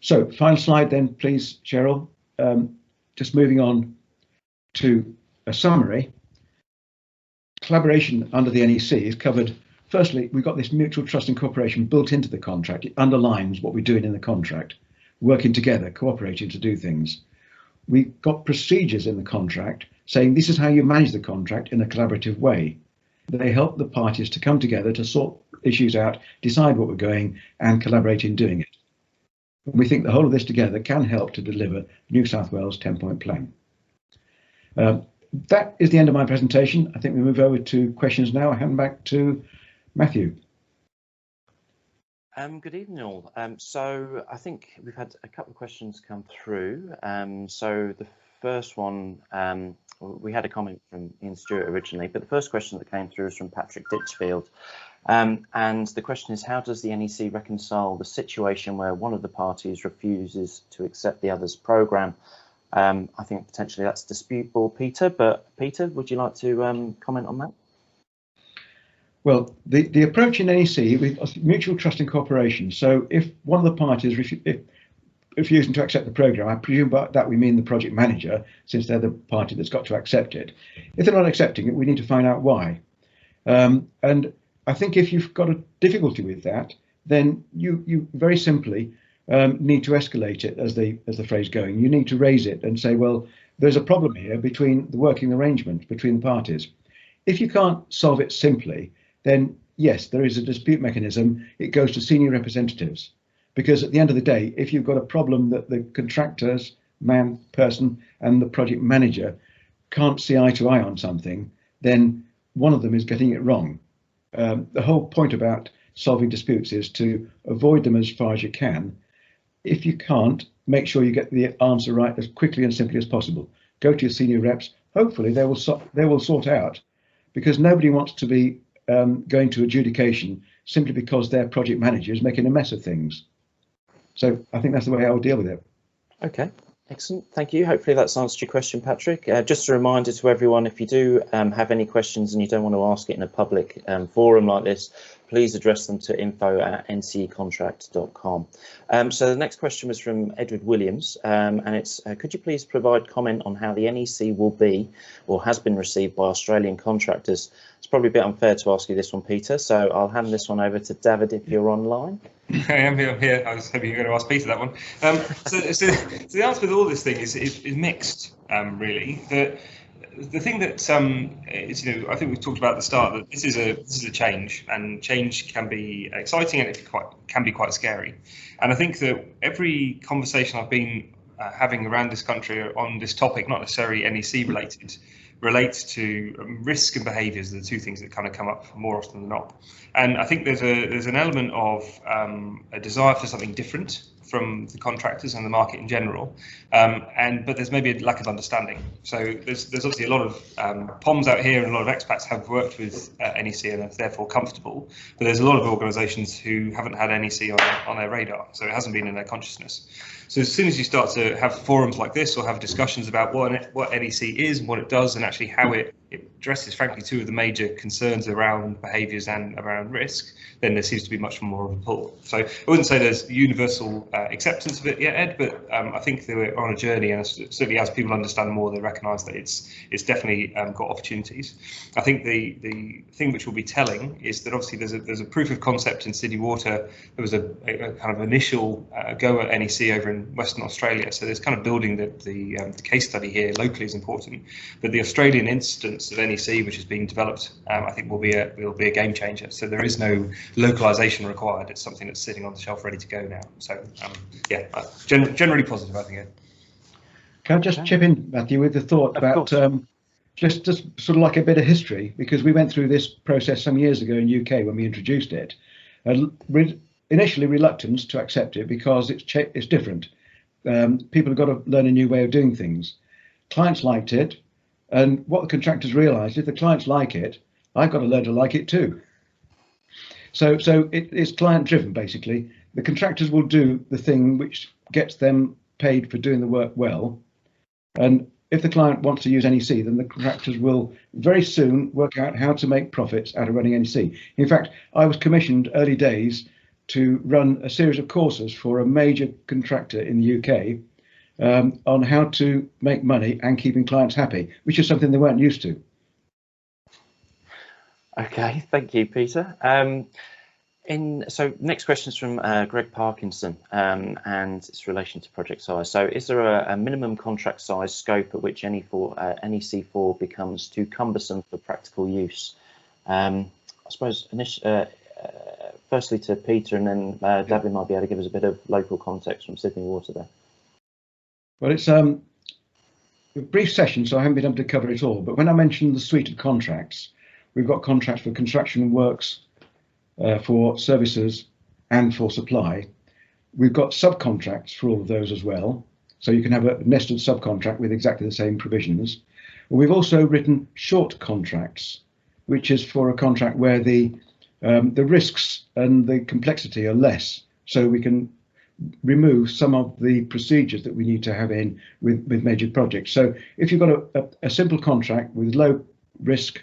So final slide then, please, Cheryl. Just moving on to a summary. Collaboration under the NEC is covered. Firstly, we've got this mutual trust and cooperation built into the contract. It underlines what we're doing in the contract, working together, cooperating to do things. We've got procedures in the contract saying this is how you manage the contract in a collaborative way. They help the parties to come together to sort issues out, decide what we're going, and collaborate in doing it. We think the whole of this together can help to deliver New South Wales 10-point plan. That is the end of my presentation. I think we move over to questions now. I hand back to Matthew. Good evening all. So I think we've had a couple of questions come through. So the first one, we had a comment from Ian Stewart originally, but the first question that came through is from Patrick Ditchfield. And the question is, how does the NEC reconcile the situation where one of the parties refuses to accept the other's programme? I think potentially that's dispute board, Peter, but Peter, would you like to comment on that? Well, the approach in NEC with mutual trust and cooperation. So if one of the parties refusing to accept the programme, I presume by that we mean the project manager, since they're the party that's got to accept it. If they're not accepting it, we need to find out why. And I think if you've got a difficulty with that, then you very simply need to escalate it, as the phrase going. You need to raise it and say, well, there's a problem here between the working arrangement between the parties. If you can't solve it simply, then yes, there is a dispute mechanism. It goes to senior representatives, because at the end of the day, if you've got a problem that the contractors, person and the project manager can't see eye to eye on something, then one of them is getting it wrong. The whole point about solving disputes is to avoid them as far as you can. If you can't, make sure you get the answer right as quickly and simply as possible. Go to your senior reps. Hopefully they will sort out, because nobody wants to be going to adjudication simply because their project manager is making a mess of things. So I think that's the way I would deal with it. Okay, excellent. Thank you. Hopefully that's answered your question, Patrick. Just a reminder to everyone, if you do have any questions and you don't want to ask it in a public forum like this, please address them to info@ncecontract.com. So the next question was from Edward Williams, and it's, could you please provide comment on how the NEC will be or has been received by Australian contractors? It's probably a bit unfair to ask you this one, Peter, so I'll hand this one over to David if you're online. I am here. I was hoping you were going to ask Peter that one. So the answer with all this thing is mixed, really. The thing that is, I think we've talked about at the start that this is a change, and change can be exciting and it can be quite scary. And I think that every conversation I've been having around this country on this topic, not necessarily NEC related, relates to risk and behaviours are the two things that kind of come up more often than not. And I think there's an element of a desire for something different from the contractors and the market in general, but there's maybe a lack of understanding. So there's obviously a lot of POMs out here, and a lot of expats have worked with NEC and are therefore comfortable, but there's a lot of organisations who haven't had NEC on their radar, so it hasn't been in their consciousness. So as soon as you start to have forums like this or have discussions about what NEC is and what it does and actually how it addresses, frankly, two of the major concerns around behaviours and around risk, then there seems to be much more of a pull. So I wouldn't say there's universal acceptance of it yet, Ed, but I think that we're on a journey, and certainly as people understand more, they recognise that it's definitely got opportunities. I think the thing which will be telling is that obviously there's a proof of concept in City Water. There was a kind of initial go at NEC over in Western Australia, so there's kind of building the case study here locally is important. But the Australian instance of NEC, which is being developed, I think will be a game changer. So there is no localization required. It's something that's sitting on the shelf ready to go now. So yeah, generally positive, I think. Ed. Can I just chip in, Matthew, with the thought about just sort of like a bit of history, because we went through this process some years ago in UK when we introduced it. Initially reluctance to accept it because it's different. People have got to learn a new way of doing things. Clients liked it, and what the contractors realised, if the clients like it, I've got to learn to like it too. So it's client driven, basically. The contractors will do the thing which gets them paid for doing the work well, and if the client wants to use NEC, then the contractors will very soon work out how to make profits out of running NEC. In fact, I was commissioned early days to run a series of courses for a major contractor in the UK on how to make money and keeping clients happy, which is something they weren't used to. Okay, thank you, Peter. So next question is from Greg Parkinson, and it's in relation to project size. So is there a minimum contract size scope at which NEC4 becomes too cumbersome for practical use? I suppose firstly to Peter, and then David might be able to give us a bit of local context from Sydney Water there. Well, it's a brief session, so I haven't been able to cover it all. But when I mentioned the suite of contracts, we've got contracts for construction works, for services and for supply. We've got subcontracts for all of those as well. So you can have a nested subcontract with exactly the same provisions. We've also written short contracts, which is for a contract where the risks and the complexity are less. So we can remove some of the procedures that we need to have in with major projects. So if you've got a simple contract with low risk,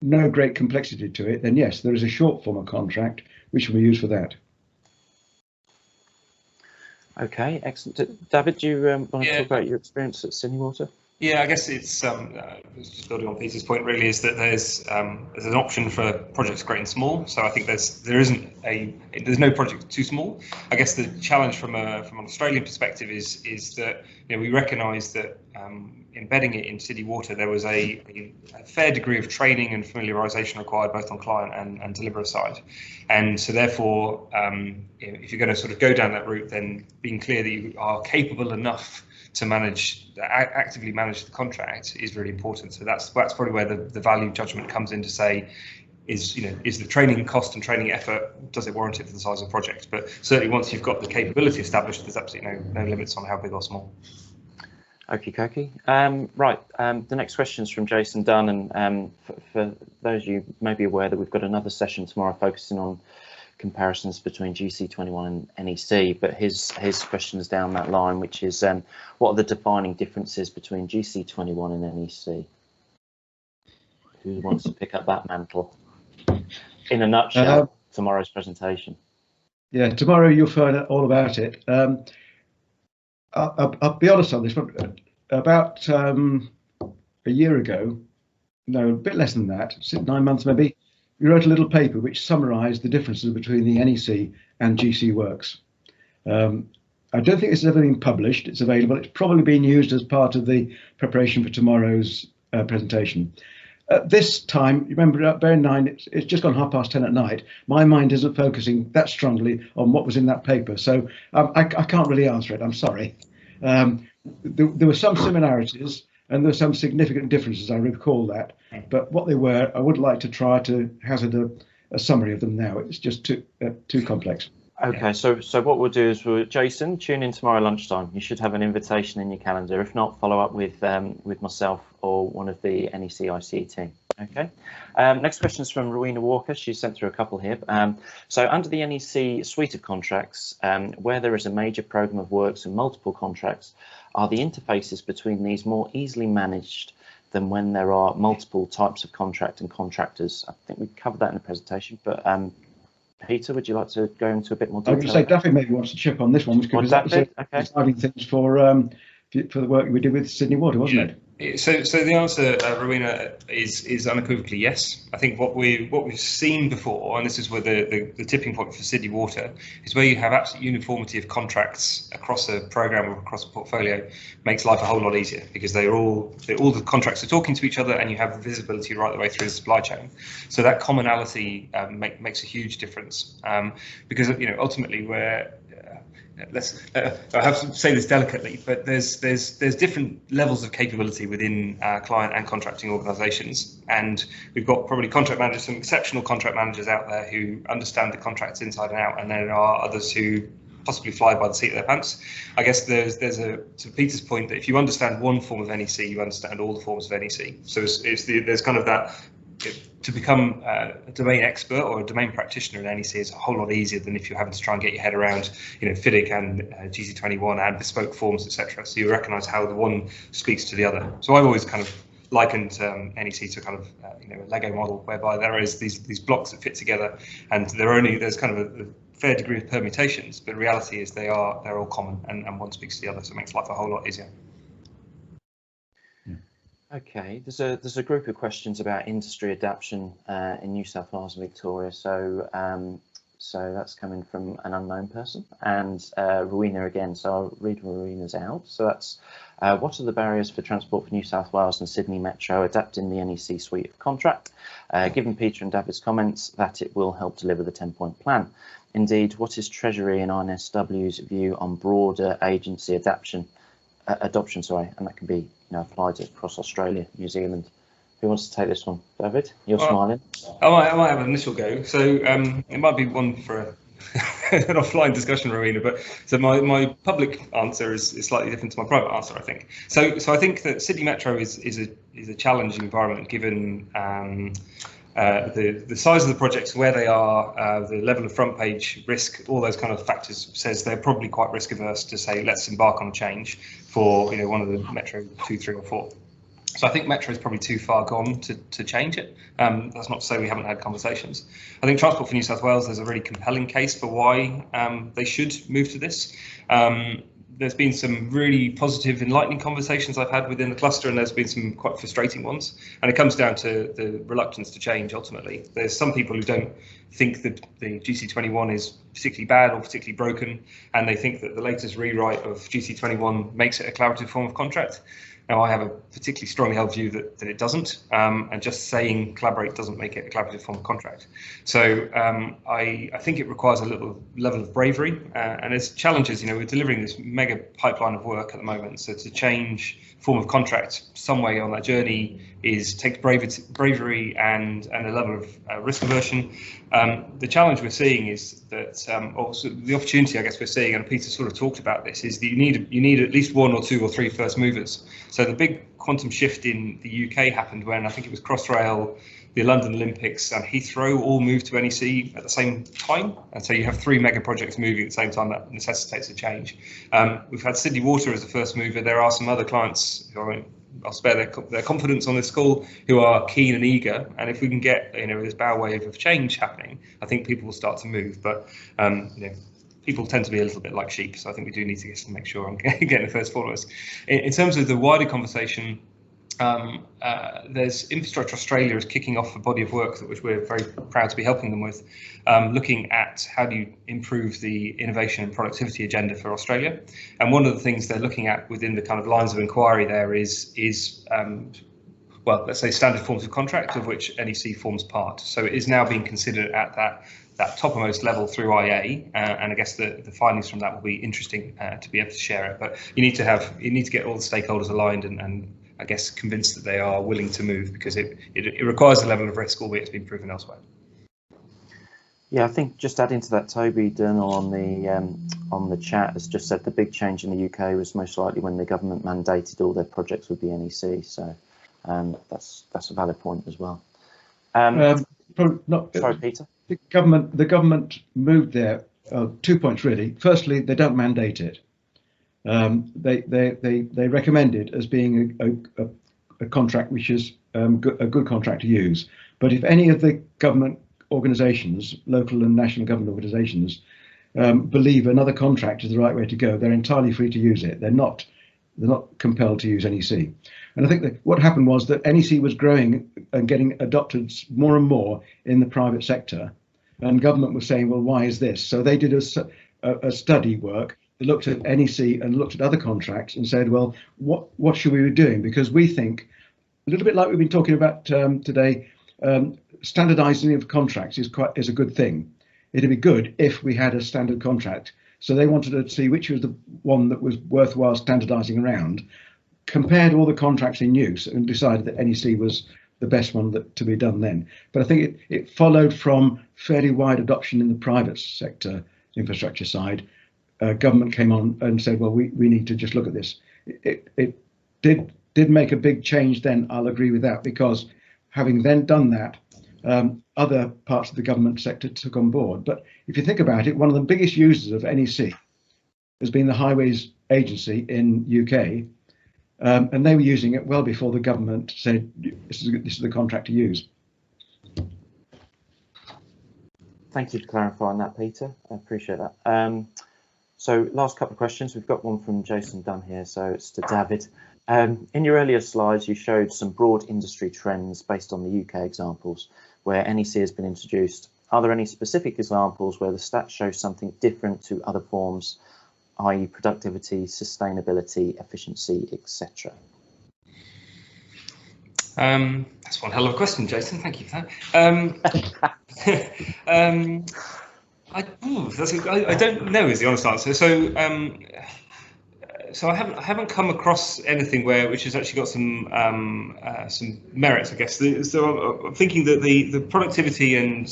no great complexity to it, then yes, there is a short form of contract which will be used for that. Okay, excellent. David, do you want to talk about your experience at Sydney Water? Yeah, I guess it's just building on Peter's point. Really, is that there's an option for projects great and small. So I think there's no project too small. I guess the challenge from an Australian perspective is that we recognise that embedding it in City Water, there was a fair degree of training and familiarisation required both on client and deliverer side, and so therefore, if you're going to sort of go down that route, then being clear that you are capable enough to actively manage the contract is really important. So that's probably where the value judgment comes in to say, is the training cost and training effort, does it warrant it for the size of the project? But certainly once you've got the capability established, there's absolutely no limits on how big or small. Okie dokie. Right, the next question is from Jason Dunn, and for those of you may be aware that we've got another session tomorrow focusing on comparisons between GC21 and NEC, but his question is down that line, which is what are the defining differences between GC21 and NEC? Who wants to pick up that mantle? In a nutshell, tomorrow's presentation. Yeah, tomorrow you'll find out all about it. I'll be honest on this one. About a year ago, no, a bit less than that, 9 months maybe, we wrote a little paper which summarised the differences between the NEC and GC works. I don't think it's ever been published. It's available. It's probably been used as part of the preparation for tomorrow's presentation. This time, remember, bear in mind, it's just gone 10:30 at night. My mind isn't focusing that strongly on what was in that paper, so I can't really answer it. I'm sorry. There were some similarities and there were some significant differences, I recall that. But what they were, I would like to try to hazard a summary of them now. It's just too complex. Okay, so what we'll do is, Jason, tune in tomorrow lunchtime. You should have an invitation in your calendar. If not, follow up with myself or one of the NEC ICE team. Okay. Next question is from Rowena Walker. She's sent through a couple here. So under the NEC suite of contracts, where there is a major program of works and multiple contracts, are the interfaces between these more easily managed than when there are multiple types of contract and contractors? I think we covered that in the presentation, but Peter, would you like to go into a bit more detail? I was going to say Daffy maybe wants to chip on this one, because that was deciding things for the work we did with Sydney Water, wasn't it? So the answer, Rowena, is unequivocally yes. I think what we've seen before, and this is where the tipping point for Sydney Water, is where you have absolute uniformity of contracts across a program or across a portfolio, makes life a whole lot easier, because all the contracts are talking to each other, and you have visibility right the way through the supply chain. So that commonality makes a huge difference, because ultimately we're I have to say this delicately, but there's different levels of capability within client and contracting organisations, and we've got probably contract managers, some exceptional contract managers out there who understand the contracts inside and out, and there are others who possibly fly by the seat of their pants. I guess there's to Peter's point, that if you understand one form of NEC, you understand all the forms of NEC. So there's kind of that. To become a domain expert or a domain practitioner in NEC is a whole lot easier than if you're having to try and get your head around, FIDIC and GC21 and bespoke forms, etc. So you recognise how the one speaks to the other. So I've always kind of likened NEC to kind of a Lego model, whereby there is these blocks that fit together, and there's kind of a fair degree of permutations, but reality is they're all common, and one speaks to the other, so it makes life a whole lot easier. Okay, there's a group of questions about industry adaptation in New South Wales and Victoria. So that's coming from an unknown person, and Rowena again. So I'll read Rowena's out. So that's what are the barriers for Transport for New South Wales and Sydney Metro adapting the NEC suite of contract? Given Peter and David's comments that it will help deliver the 10-point plan. Indeed, what is Treasury and RNSW's view on broader agency adoption, and that can be applied across Australia, New Zealand. Who wants to take this one? David, you're smiling. I might have an initial go. So it might be one for an offline discussion, Rowena. But so my public answer is slightly different to my private answer, I think. So I think that Sydney Metro is a challenging environment, given the size of the projects, where they are, the level of front page risk, all those kind of factors says they're probably quite risk averse to say let's embark on a change for one of the Metro 2, 3 or 4. So I think Metro is probably too far gone to change it. That's not to say we haven't had conversations. I think Transport for New South Wales, there's a really compelling case for why they should move to this. There's been some really positive, enlightening conversations I've had within the cluster, and there's been some quite frustrating ones. And it comes down to the reluctance to change, ultimately. There's some people who don't think that the GC21 is particularly bad or particularly broken, and they think that the latest rewrite of GC21 makes it a collaborative form of contract. Now, I have a particularly strongly held view that it doesn't, and just saying collaborate doesn't make it a collaborative form of contract. So I think it requires a little level of bravery, and there's challenges. We're delivering this mega pipeline of work at the moment, so to change form of contract some way on that journey takes bravery and a level of risk aversion. The challenge we're seeing is that, also the opportunity I guess we're seeing, and Peter sort of talked about this, is that you need at least 1 or 2 or 3 first movers. So the big quantum shift in the UK happened when I think it was Crossrail, the London Olympics and Heathrow all moved to NEC at the same time. And so you have 3 mega projects moving at the same time. That necessitates a change. We've had Sydney Water as the first mover. There are some other clients who I'll spare their confidence on this call, who are keen and eager. And if we can get this bow wave of change happening, I think people will start to move. But people tend to be a little bit like sheep, so I think we do need to make sure I'm getting the first followers. In terms of the wider conversation, there's Infrastructure Australia is kicking off a body of work which we're very proud to be helping them with, looking at how do you improve the innovation and productivity agenda for Australia. And one of the things they're looking at within the kind of lines of inquiry there is well, let's say standard forms of contract, of which NEC forms part. So it is now being considered at that toppermost level through IA, and I guess the findings from that will be interesting to be able to share it. But you need to get all the stakeholders aligned and I guess convinced that they are willing to move, because it requires a level of risk, albeit it's been proven elsewhere. Yeah, I think just adding to that, Toby Durnall on the chat has just said the big change in the UK was most likely when the government mandated all their projects with the NEC. So that's a valid point as well. Sorry, Peter. The government moved there. 2 points really. Firstly, they don't mandate it. They recommend it as being a contract which is a good contract to use. But if any of the government organisations, local and national government organisations, believe another contract is the right way to go, they're entirely free to use it. They're not compelled to use NEC. And I think that what happened was that NEC was growing and getting adopted more and more in the private sector, and government was saying, well, why is this? So they did a study work. They looked at NEC and looked at other contracts and said, well, what should we be doing? Because we think, a little bit like we've been talking about today, standardising of contracts is a good thing. It'd be good if we had a standard contract. So they wanted to see which was the one that was worthwhile standardising around, compared all the contracts in use, and decided that NEC was the best one to be done then. But I think it followed from fairly wide adoption in the private sector infrastructure side. Government came on and said, well, we need to just look at this. It did make a big change then, I'll agree with that, because having then done that, other parts of the government sector took on board. But if you think about it, one of the biggest users of NEC has been the Highways Agency in UK, and they were using it well before the government said this is the contract to use. Thank you for clarifying that, Peter. I appreciate that. So last couple of questions. We've got one from Jason Dunn here, so it's to David. In your earlier slides, you showed some broad industry trends based on the UK examples where NEC has been introduced. Are there any specific examples where the stats show something different to other forms, i.e. productivity, sustainability, efficiency, etc.? That's one hell of a question, Jason. Thank you for that. I don't know is the honest answer. So I haven't come across anything which has actually got some merits, I guess. So I'm thinking that the productivity and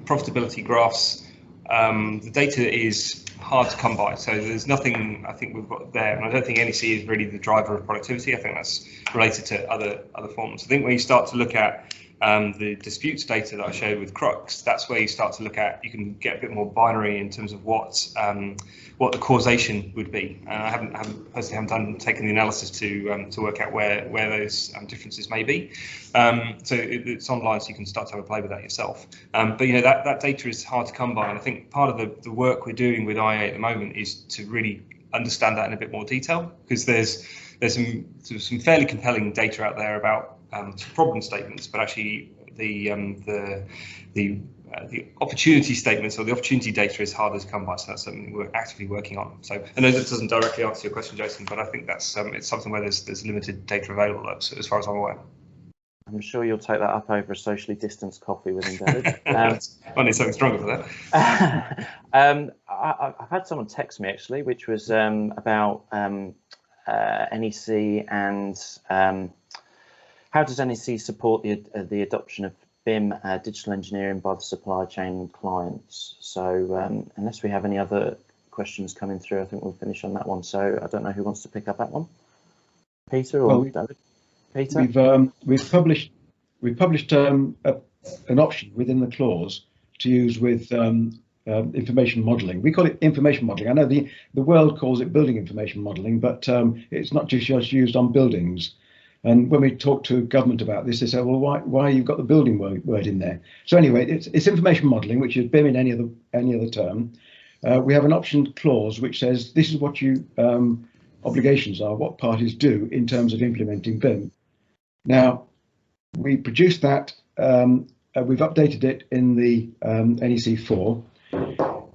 profitability graphs, the data is hard to come by. So there's nothing I think we've got there, and I don't think NEC is really the driver of productivity. I think that's related to other forms. I think when you start to look at the disputes data that I showed with Crux, that's where you start to look at, you can get a bit more binary in terms of what the causation would be. I haven't taken the analysis to work out where those differences may be. So it's online, so you can start to have a play with that yourself. But you know, that data is hard to come by, and I think part of the work we're doing with IA at the moment is to really understand that in a bit more detail, because there's some fairly compelling data out there about problem statements, but actually the opportunity statements or the opportunity data is harder to come by. So that's something we're actively working on. So I know that doesn't directly answer your question, Jason, but I think that's it's something where there's limited data available as far as I'm aware. I'm sure you'll take that up over a socially distanced coffee with him, David. I need something stronger for that. I've had someone text me actually, which was about NEC and how does NEC support the adoption of BIM digital engineering by the supply chain clients? So unless we have any other questions coming through, I think we'll finish on that one. So I don't know who wants to pick up that one, Peter or David. Peter, we've published an option within the clause to use with information modelling. We call it information modelling. I know the world calls it building information modelling, but it's not just used on buildings. And when we talk to government about this, they say, well, why you've got the building word in there? So anyway, it's information modelling, which is BIM in any other term. We have an option clause which says this is what your obligations are, what parties do in terms of implementing BIM. Now, we produced that, we've updated it in the NEC 4,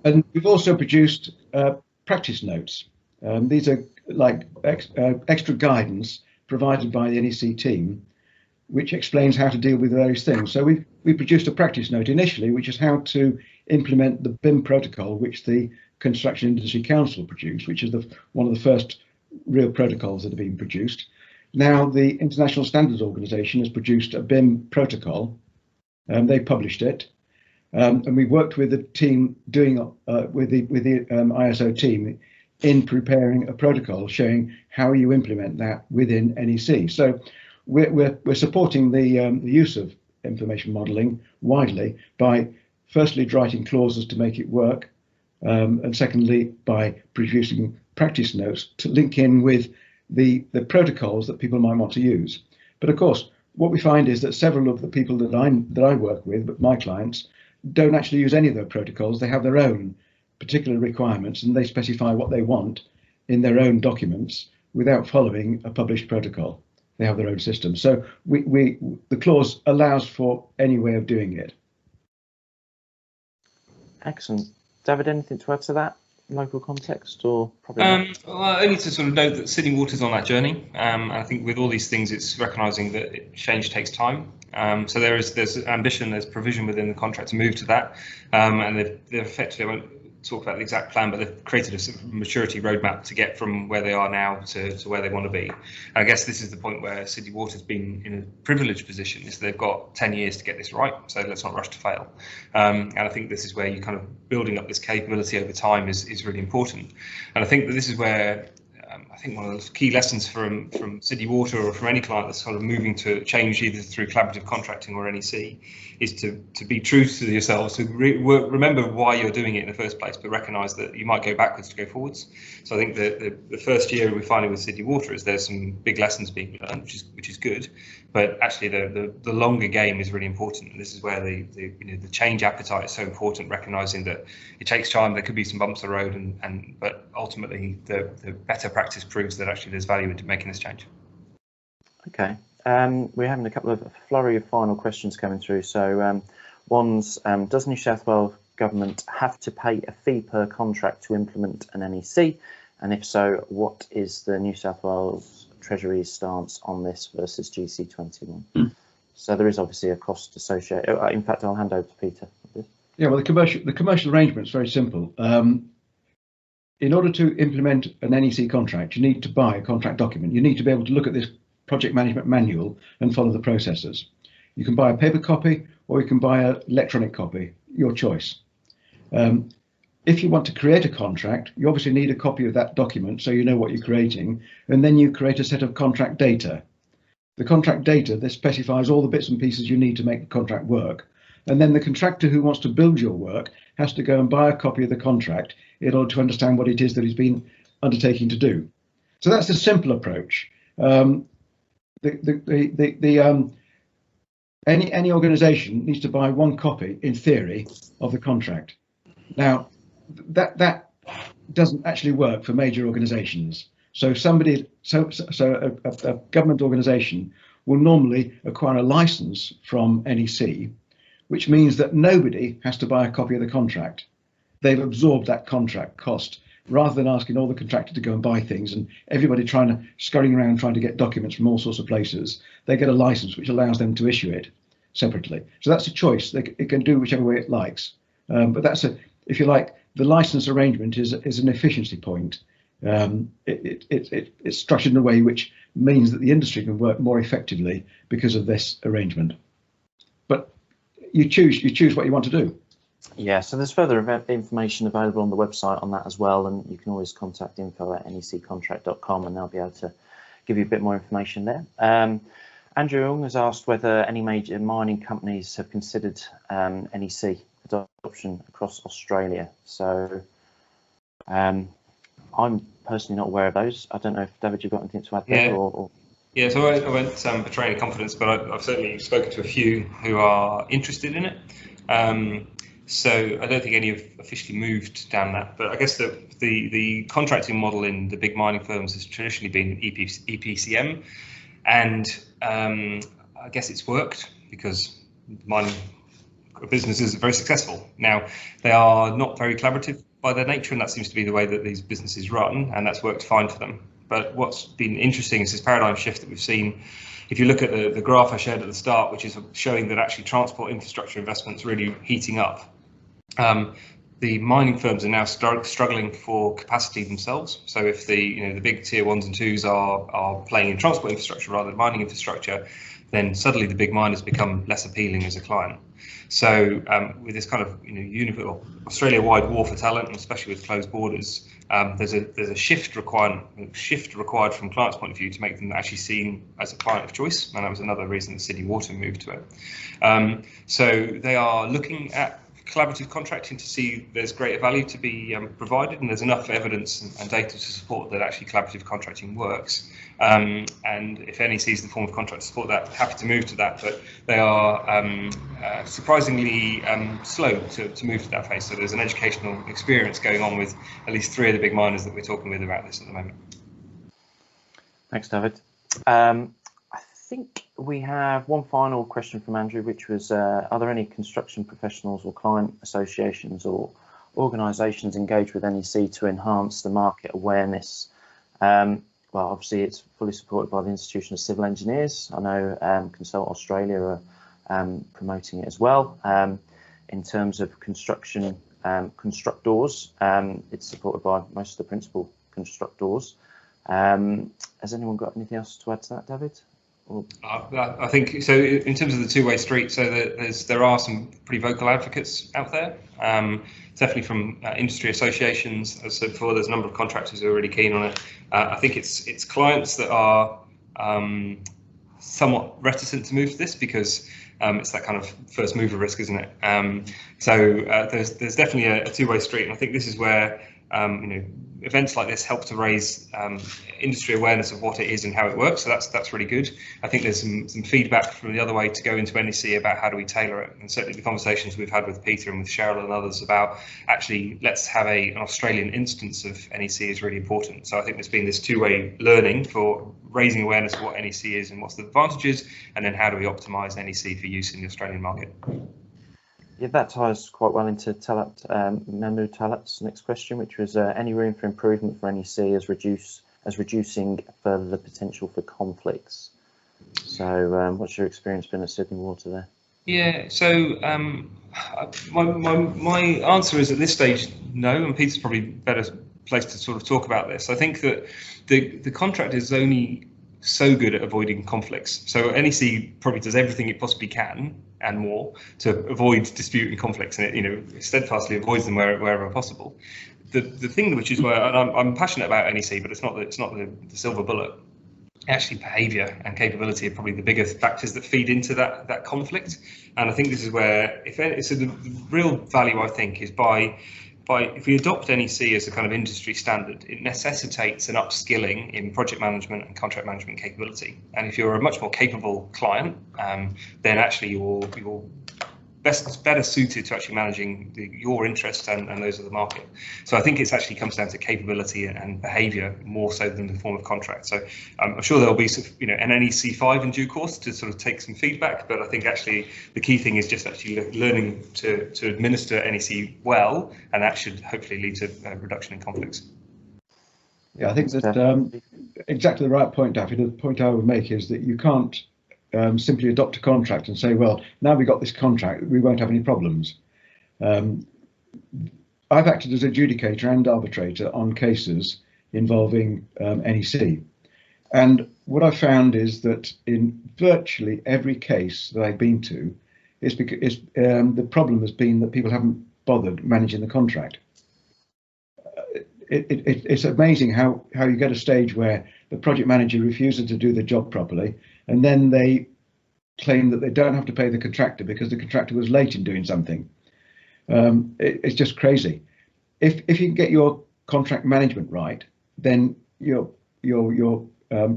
and we've also produced practice notes. These are like extra guidance provided by the NEC team, which explains how to deal with various things. So we produced a practice note initially, which is how to implement the BIM protocol, which the Construction Industry Council produced, which is one of the first real protocols that have been produced. Now the International Standards Organization has produced a BIM protocol, and they published it. And we worked with the team doing with the ISO team in preparing a protocol showing how you implement that within NEC. So we're supporting the use of information modelling widely by firstly writing clauses to make it work, and secondly by producing practice notes to link in with the protocols that people might want to use. But of course, what we find is that several of the people that I work with, but my clients, don't actually use any of their protocols. They have their own particular requirements and they specify what they want in their own documents without following a published protocol. They have their own system. So the clause allows for any way of doing it. Excellent. David, anything to add to that? Local context or probably not? Well, only to sort of note that Sydney Water's on that journey. I think with all these things, it's recognising that change takes time. So there's ambition, there's provision within the contract to move to that, and they've effectively, I won't talk about the exact plan, but they've created a sort of maturity roadmap to get from where they are now to where they want to be. And I guess this is the point where Sydney Water's been in a privileged position, is they've got 10 years to get this right, so let's not rush to fail. And I think this is where you kind of building up this capability over time is really important. And I think that this is where I think one of the key lessons from Sydney Water or from any client that's sort of moving to change either through collaborative contracting or NEC is to be true to yourselves, to remember why you're doing it in the first place, but recognise that you might go backwards to go forwards. So I think the first year we're finding with Sydney Water is there's some big lessons being learned, which is good, but actually the longer game is really important. And this is where the change appetite is so important, recognising that it takes time. There could be some bumps on the road, but ultimately the better practice proves that actually there's value in making this change. Okay. We're having a couple of flurry of final questions coming through. So one's, does New South Wales government have to pay a fee per contract to implement an NEC? And if so, what is the New South Wales Treasury's stance on this versus GC21? So there is obviously a cost associated. In fact, I'll hand over to Peter. Yeah, well, the commercial arrangement is very simple. In order to implement an NEC contract, you need to buy a contract document. You need to be able to look at this project management manual and follow the processes. You can buy a paper copy or you can buy an electronic copy, your choice. If you want to create a contract, you obviously need a copy of that document so you know what you're creating, and then you create a set of contract data. The contract data, this specifies all the bits and pieces you need to make the contract work. And then the contractor who wants to build your work has to go and buy a copy of the contract in order to understand what it is that he's been undertaking to do. So that's a simple approach. Any organisation needs to buy one copy, in theory, of the contract. Now, that doesn't actually work for major organisations. So a government organisation will normally acquire a licence from NEC, which means that nobody has to buy a copy of the contract. They've absorbed that contract cost, rather than asking all the contractors to go and buy things and everybody scurrying around trying to get documents from all sorts of places. They get a license which allows them to issue it separately. So that's a choice. It can do whichever way it likes. But that's if you like, the license arrangement is an efficiency point. It's structured in a way which means that the industry can work more effectively because of this arrangement. But you choose what you want to do. Yeah, so there's further information available on the website on that as well, and you can always contact info@neccontract.com and they'll be able to give you a bit more information there. Andrew Young has asked whether any major mining companies have considered NEC adoption across Australia. So I'm personally not aware of those. I don't know if, David, you've got anything to add there? Or... Yeah, so I won't betray any confidence, but I've certainly spoken to a few who are interested in it. So I don't think any have officially moved down that, but I guess the contracting model in the big mining firms has traditionally been EPCM, and I guess it's worked because mining businesses are very successful. Now, they are not very collaborative by their nature, and that seems to be the way that these businesses run, and that's worked fine for them. But what's been interesting is this paradigm shift that we've seen. If you look at the graph I shared at the start, which is showing that actually transport infrastructure investment's really heating up. The mining firms are now struggling for capacity themselves. So if the big tier 1s and 2s are playing in transport infrastructure rather than mining infrastructure, then suddenly the big miners become less appealing as a client. So with this kind of Australia-wide war for talent, and especially with closed borders, there's a shift required from clients' point of view to make them actually seen as a client of choice, and that was another reason that Sydney Water moved to it. So they are looking at collaborative contracting to see there's greater value to be provided, and there's enough evidence and data to support that actually collaborative contracting works. And if NEC is the form of contract to support that, happy to move to that, but they are surprisingly slow to move to that phase. So there's an educational experience going on with at least 3 of the big miners that we're talking with about this at the moment. Thanks, David. I think we have one final question from Andrew, which was, are there any construction professionals or client associations or organisations engaged with NEC to enhance the market awareness? Well, obviously it's fully supported by the Institution of Civil Engineers. I know Consult Australia are promoting it as well. In terms of construction constructors, it's supported by most of the principal constructors. Has anyone got anything else to add to that, David? I think so. In terms of the two-way street, so there are some pretty vocal advocates out there. Definitely from industry associations. As I said before, there's a number of contractors who are really keen on it. I think it's clients that are somewhat reticent to move to this because it's that kind of first mover risk, isn't it? There's definitely a two-way street, and I think this is where events like this help to raise industry awareness of what it is and how it works. So that's really good. I think there's some feedback from the other way to go into NEC about how do we tailor it, and certainly the conversations we've had with Peter and with Cheryl and others about actually let's have an Australian instance of NEC is really important. So I think there's been this two-way learning for raising awareness of what NEC is and what's the advantages, and then how do we optimise NEC for use in the Australian market. Yeah, that ties quite well into Memu Talat's next question, which was any room for improvement for NEC as reducing further the potential for conflicts. So what's your experience been at Sydney Water there? Yeah, so my answer is at this stage no, and Peter's probably better placed to sort of talk about this. I think that the contract is only so good at avoiding conflicts. So NEC probably does everything it possibly can and more to avoid dispute and conflicts, and it steadfastly avoids them wherever possible. The thing which is where I'm passionate about NEC, but it's not the silver bullet. Actually, behaviour and capability are probably the bigger factors that feed into that conflict. And I think this is where the real value I think is if we adopt NEC as a kind of industry standard, it necessitates an upskilling in project management and contract management capability. And if you're a much more capable client, then actually you're better suited to actually managing your interests and those of the market. So I think it actually comes down to capability and behaviour more so than the form of contract. So I'm sure there'll be an NEC 5 in due course to sort of take some feedback, but I think actually the key thing is just actually learning to administer NEC well, and that should hopefully lead to a reduction in conflicts. Yeah, I think that exactly the right point, David. The point I would make is that you can't simply adopt a contract and say, well, now we got this contract, we won't have any problems. I've acted as adjudicator and arbitrator on cases involving NEC, and what I found is that in virtually every case that I've been to, the problem has been that people haven't bothered managing the contract. It's amazing how you get a stage where the project manager refuses to do the job properly, and then they claim that they don't have to pay the contractor because the contractor was late in doing something. It's just crazy. If you can get your contract management right, then you're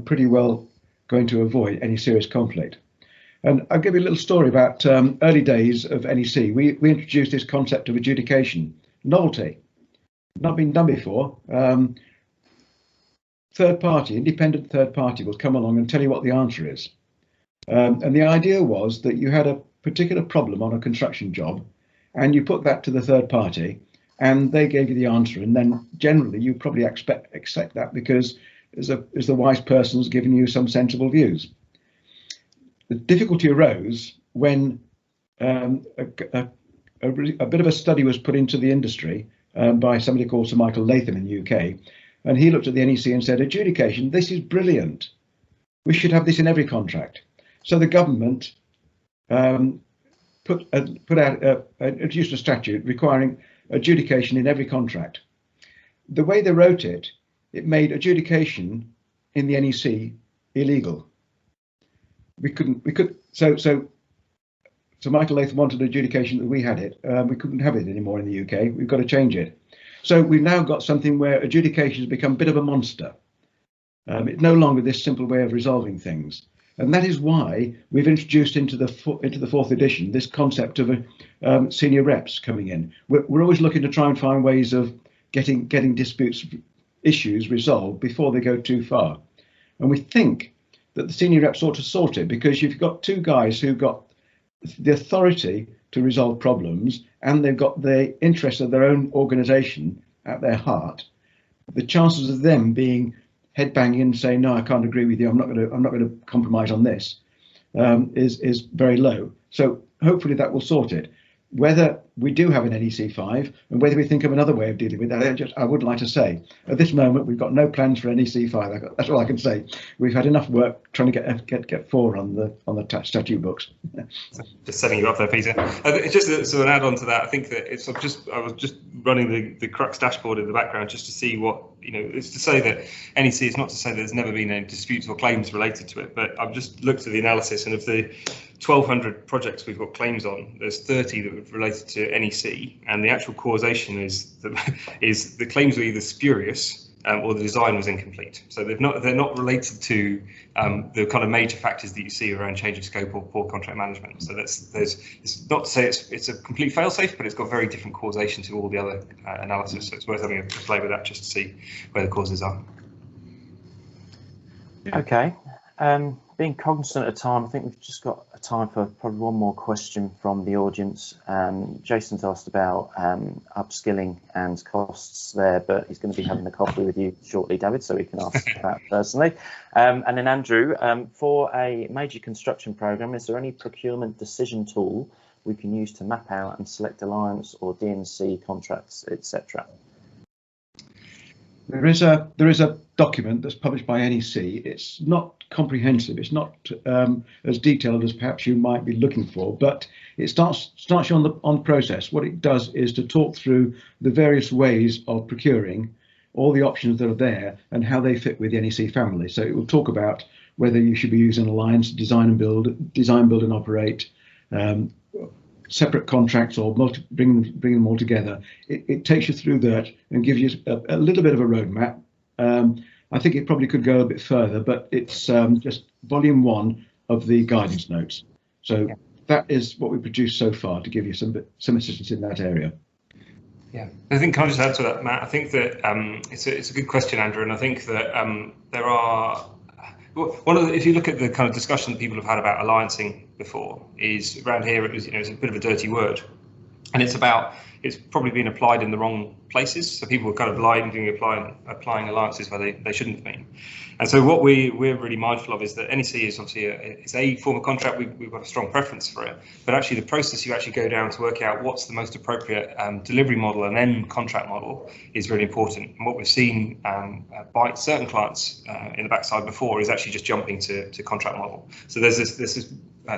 pretty well going to avoid any serious conflict. And I'll give you a little story about early days of NEC. We introduced this concept of adjudication, novelty, not been done before. Independent third party will come along and tell you what the answer is. And the idea was that you had a particular problem on a construction job and you put that to the third party and they gave you the answer. And then generally you probably accept that because is the wise person's giving you some sensible views. The difficulty arose when a bit of a study was put into the industry by somebody called Sir Michael Latham in the UK, and he looked at the NEC and said, adjudication, this is brilliant. We should have this in every contract. So the government introduced a statute requiring adjudication in every contract. The way they wrote it, it made adjudication in the NEC illegal. So Michael Latham wanted adjudication that we had it. We couldn't have it anymore in the UK. We've got to change it. So we've now got something where adjudication has become a bit of a monster. It's no longer this simple way of resolving things. And that is why we've introduced into the fourth edition this concept of senior reps coming in. We're always looking to try and find ways of getting disputes, issues resolved before they go too far. And we think that the senior reps ought to sort it, because you've got two guys who've got the authority to resolve problems and they've got the interest of their own organisation at their heart. The chances of them being headbanging and saying, no, I can't agree with you, I'm not going to compromise on this, is very low. So hopefully that will sort it. Whether we do have an NEC 5 and whether we think of another way of dealing with that, I would like to say at this moment we've got no plans for NEC 5. That's all I can say. We've had enough work trying to get 4 on the statute books. Just setting you up there, Peter. Just as an add-on to that, I think that I was just running the Crux dashboard in the background just to see what, it's to say that NEC is not to say there's never been any disputes or claims related to it, but I've just looked at the analysis, and of the 1,200 projects we've got claims on, there's 30 that are related to NEC, and the actual causation is the claims were either spurious or the design was incomplete. So they're not related to the kind of major factors that you see around change of scope or poor contract management. So it's not to say it's a complete fail-safe, but it's got very different causation to all the other analysis. So it's worth having a play with that just to see where the causes are. Okay. Being cognizant of time, I think we've just got time for probably one more question from the audience. Jason's asked about upskilling and costs there, but he's going to be having a coffee with you shortly, David, so we can ask that personally. And then Andrew, for a major construction programme, is there any procurement decision tool we can use to map out and select alliance or DNC contracts, etc.? There is a document that's published by NEC. It's not comprehensive. It's not as detailed as perhaps you might be looking for, but it starts you on the process. What it does is to talk through the various ways of procuring, all the options that are there, and how they fit with the NEC family. So it will talk about whether you should be using alliance, design, build and operate, separate contracts, or bring them all together. It takes you through that and gives you a little bit of a roadmap. I think it probably could go a bit further, but it's just volume 1 of the guidance notes. So that is what we produced so far to give you some assistance in that area. Yeah, I think, can I just add to that, Matt? I think that it's a good question, Andrew, and I think that there are. If you look at the kind of discussion that people have had about alliancing before, is around here it's a bit of a dirty word, and it's probably been applied in the wrong places. So people are kind of blindly applying alliances where they shouldn't have been. And so what we're really mindful of is that NEC is obviously it's a form of contract. We've got a strong preference for it, but actually the process you actually go down to work out what's the most appropriate delivery model and then contract model is really important. And what we've seen by certain clients in the backside before is actually just jumping to contract model. So there's this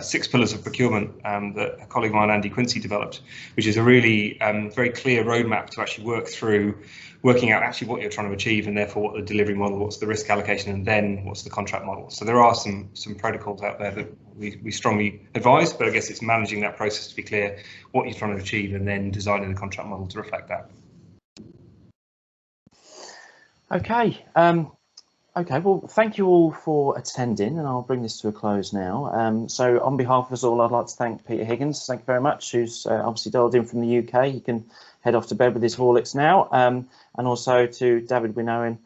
6 pillars of procurement that a colleague of mine, Andy Quincy, developed, which is a really very clear roadmap to actually work through working out actually what you're trying to achieve, and therefore what the delivery model, what's the risk allocation, and then what's the contract model. So there are some protocols out there that we strongly advise, but I guess it's managing that process to be clear what you're trying to achieve and then designing the contract model to reflect that. Okay. Okay, well, thank you all for attending, and I'll bring this to a close now. So on behalf of us all, I'd like to thank Peter Higgins. Thank you very much, who's obviously dialed in from the UK. He can head off to bed with his Horlicks now. And also to David Winowen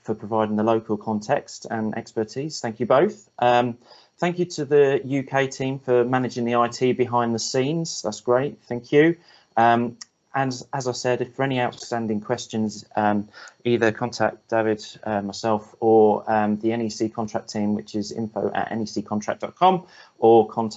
for providing the local context and expertise. Thank you both. Thank you to the UK team for managing the IT behind the scenes. That's great. Thank you. and as I said, if for any outstanding questions, either contact David, myself, or the NEC contract team, which is info@neccontract.com, or contact